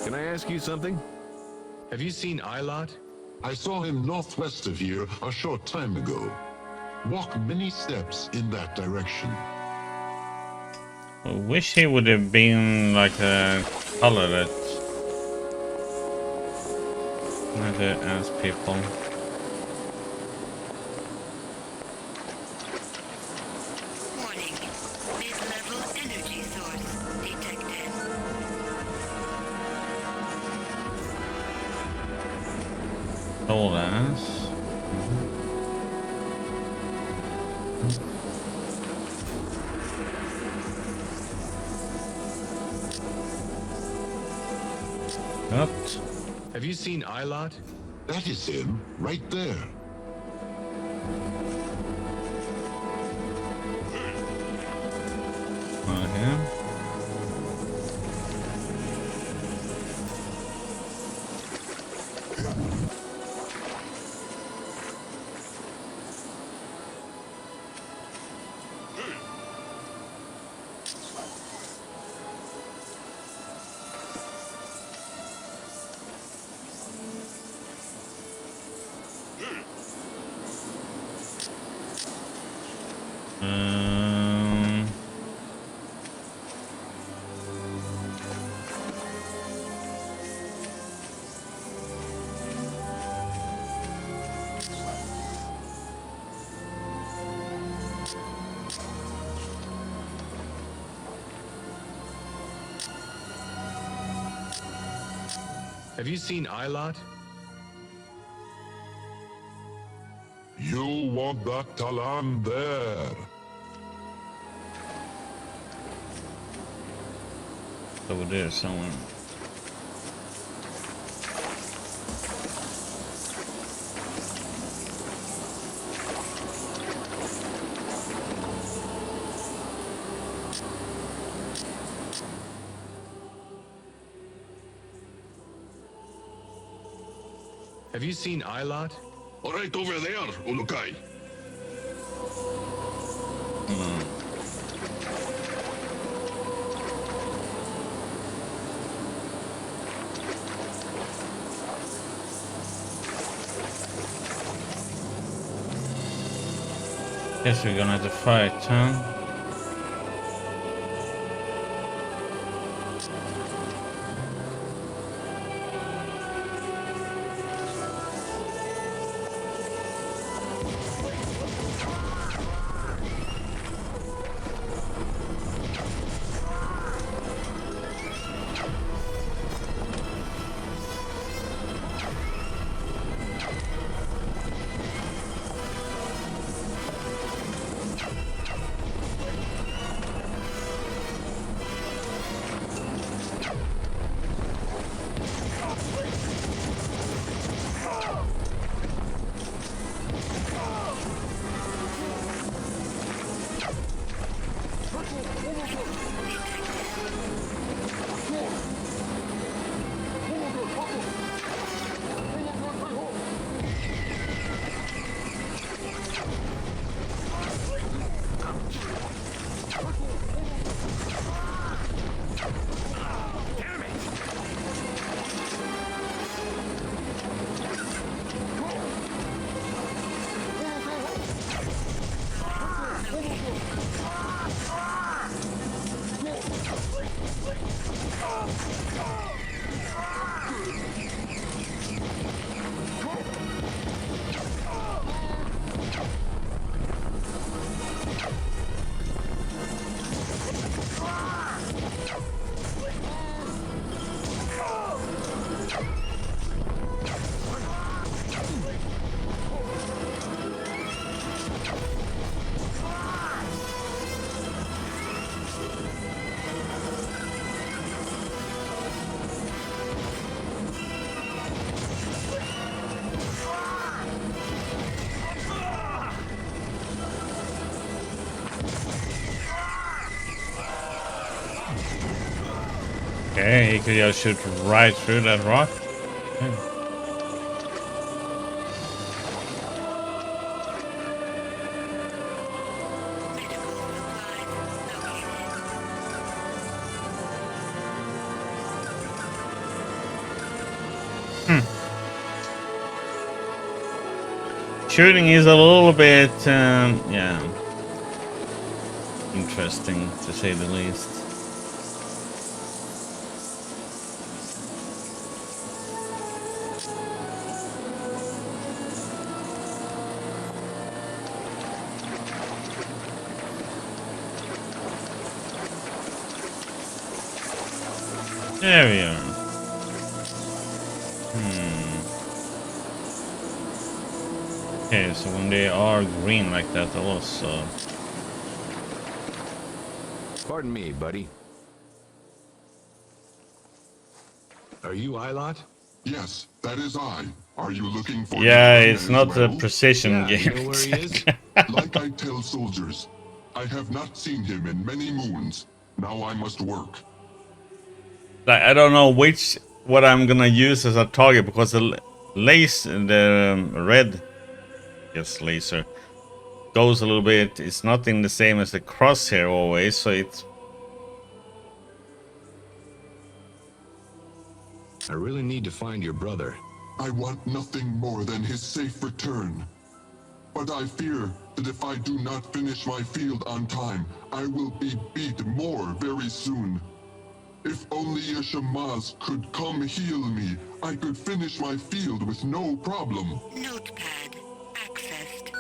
Can I ask you something? Have you seen Ilot? I saw him northwest of here a short time ago. Walk many steps in that direction. I wish he would have been like a color that I to ask people. Warning. Mid-level energy source detected. Told us. What? Have you seen Ilot? That is him, right there. Okay. Have you seen Ilot? You want that Talan there. Over there somewhere. Have you seen Ilot? Right over there, Ulukai. Guess we're gonna have to fight, huh? Okay, he could just shoot right through that rock. Okay. shooting is a little bit, yeah, interesting to say the least. There we are. Okay, so when they are green like that, I'll also... Pardon me, buddy. Are you Ilot? Yes, that is I. Are you looking for Yeah, him it's as not a well? precision Yeah, game. you know where he is? Like I tell soldiers, I have not seen him in many moons. Now I must work. Like, I don't know what I'm gonna use as a target because the red, yes, laser goes a little bit. It's nothing the same as the crosshair always, so it's. I really need to find your brother. I want nothing more than his safe return. But I fear that if I do not finish my field on time, I will be beat more very soon. If only a Shamaz could come heal me, I could finish my field with no problem. Notepad accessed.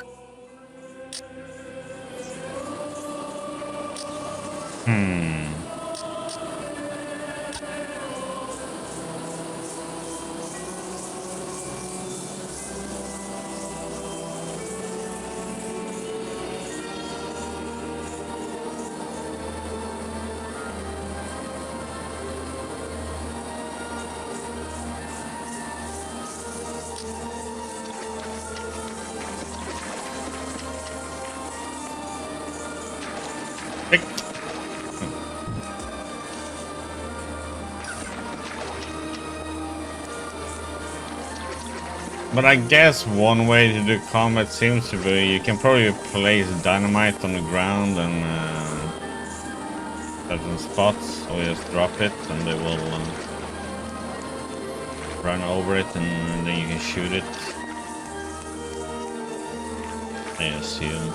But I guess one way to do combat seems to be you can probably place dynamite on the ground and certain spots, or just drop it and they will run over it and then you can shoot it. I assume.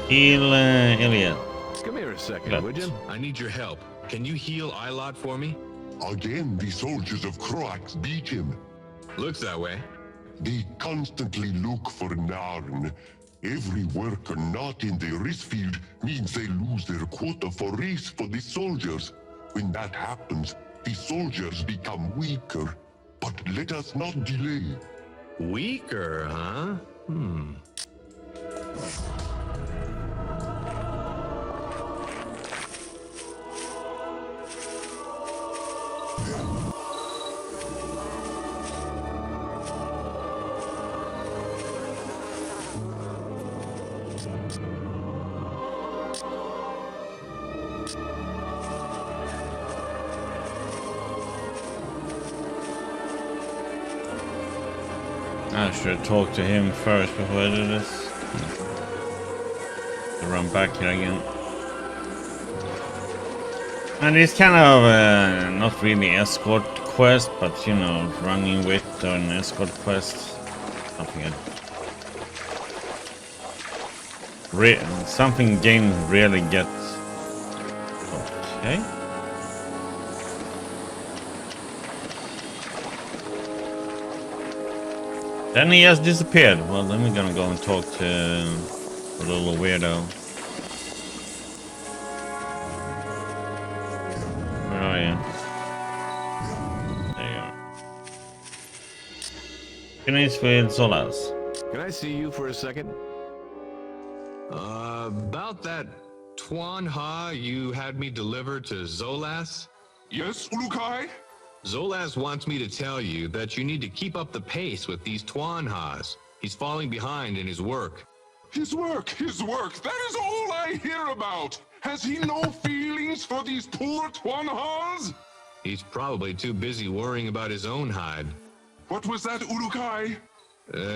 Heal Ilya. Come here a second, would you? I need your help. Can you heal Ilot for me? Again, the soldiers of Croax beat him. Looks that way. They constantly look for Narn. Every worker not in the race field means they lose their quota for race for the soldiers. When that happens, the soldiers become weaker. But let us not delay. Weaker, huh? I should talk to him first before I do this. To run back here again. And it's kind of not really escort quest, but you know, running with an escort quest. Something something game really gets. Okay. Then he has disappeared. Well, then we're gonna go and talk to a little weirdo. Where are you? There you are. Finish with Zolas. Can I see you for a second? About that Twanha you had me deliver to Zolas? Yes, Ulukai? Zolas wants me to tell you that you need to keep up the pace with these Twanhas. He's falling behind in his work. His work! That is all I hear about! Has he no feelings for these poor Twanhas? He's probably too busy worrying about his own hide. What was that, Urukai?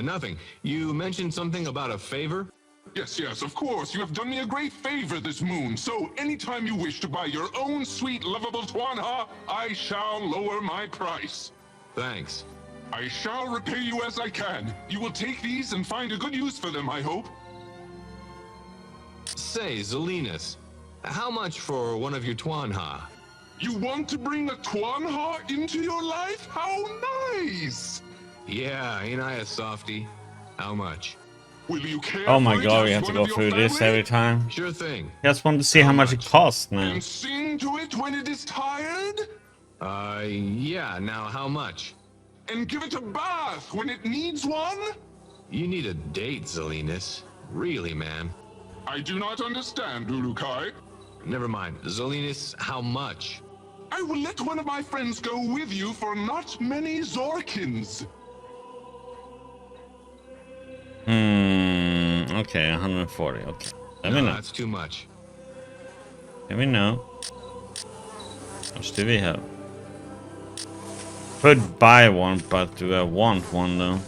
Nothing. You mentioned something about a favor? Yes, of course. You have done me a great favor this moon. So, anytime you wish to buy your own sweet, lovable Tuanha, I shall lower my price. Thanks. I shall repay you as I can. You will take these and find a good use for them, I hope. Say, Zelinus, how much for one of your Tuanha? You want to bring a Tuanha into your life? How nice! Yeah, ain't I a softie? How much? Will you care Oh my for it god, as we have to one go of your through this family? every time. Sure thing. I just want to see how much it costs now. And sing to it when it is tired? Yeah, now how much? And give it a bath when it needs one? You need a date, Zelinus. Really, man. I do not understand, Urukai. Never mind. Zelinus, how much? I will let one of my friends go with you for not many Zorkins. Okay, 140. Okay. Let me know. That's too much. Let me know. How much do we have? Could buy one, but do I want one though?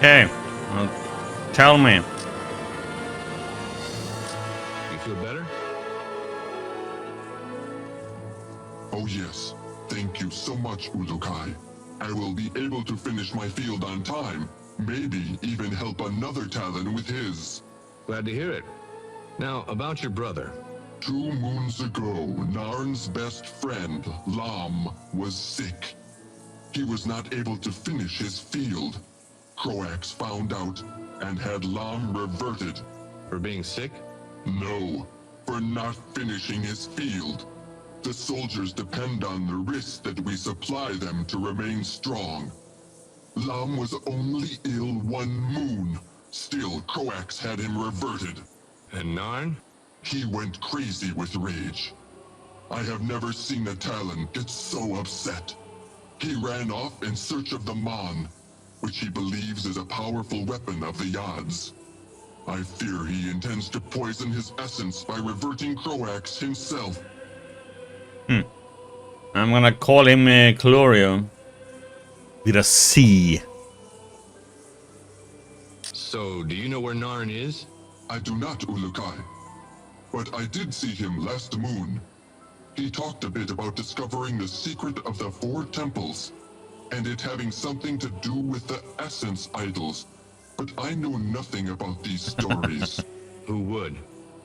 Okay, well, tell me. You feel better? Oh yes, thank you so much, Urukai. I will be able to finish my field on time. Maybe even help another Talon with his. Glad to hear it. Now, about your brother. 2 moons ago, Narn's best friend, Lam, was sick. He was not able to finish his field. Croax found out and had Lam reverted. For being sick? No, for not finishing his field. The soldiers depend on the risk that we supply them to remain strong. Lam was only ill 1 moon. Still, Croax had him reverted. And Narn? He went crazy with rage. I have never seen a Talon get so upset. He ran off in search of the Mon, which he believes is a powerful weapon of the Yads. I fear he intends to poison his essence by reverting Croax himself. I'm gonna call him Clorio. With a C. So, do you know where Narn is? I do not, Ulukai. But I did see him last moon. He talked a bit about discovering the secret of the 4 temples, and it having something to do with the essence idols. But I know nothing about these stories. Who would?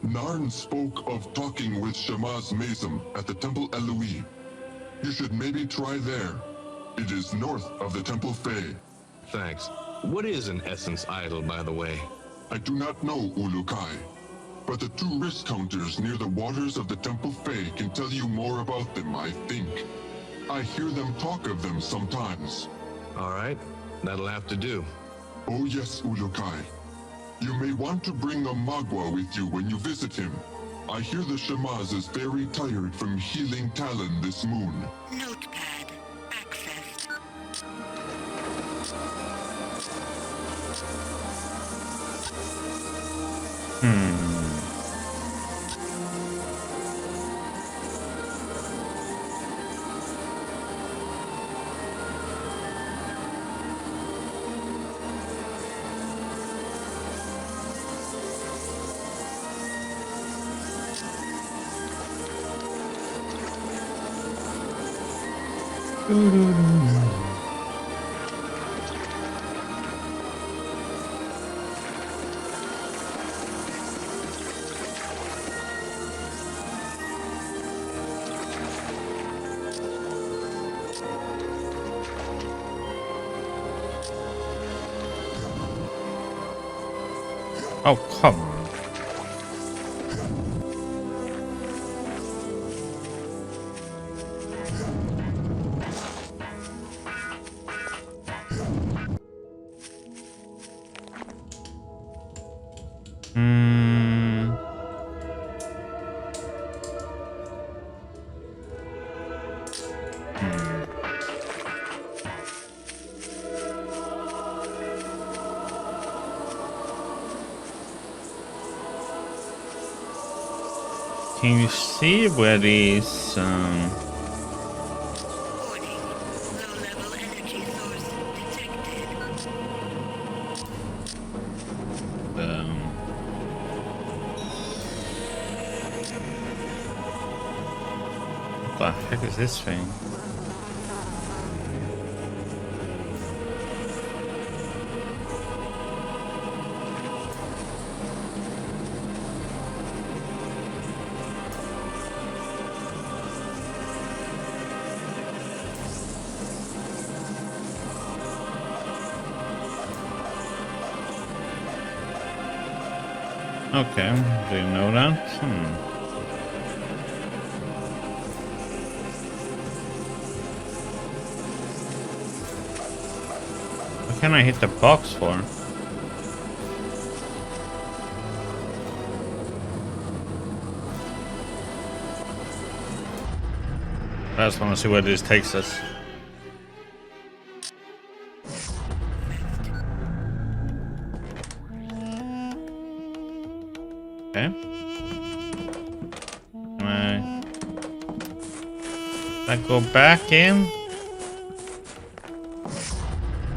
Narn spoke of talking with Shamaz Mazum at the Temple Eloi. You should maybe try there. It is north of the Temple Fey. Thanks. What is an essence idol, by the way? I do not know, Ulukai. But the 2 wrist counters near the waters of the Temple Fey can tell you more about them, I think. I hear them talk of them sometimes. All right. That'll have to do. Oh yes, Ulukai. You may want to bring a Magua with you when you visit him. I hear the Shamaz is very tired from healing Talon this moon. Notepad accessed. Oh, come on. Can you see where these what the heck is this thing? Okay, didn't know that. What can I hit the box for? I just want to see where this takes us. Okay. Can I go back in?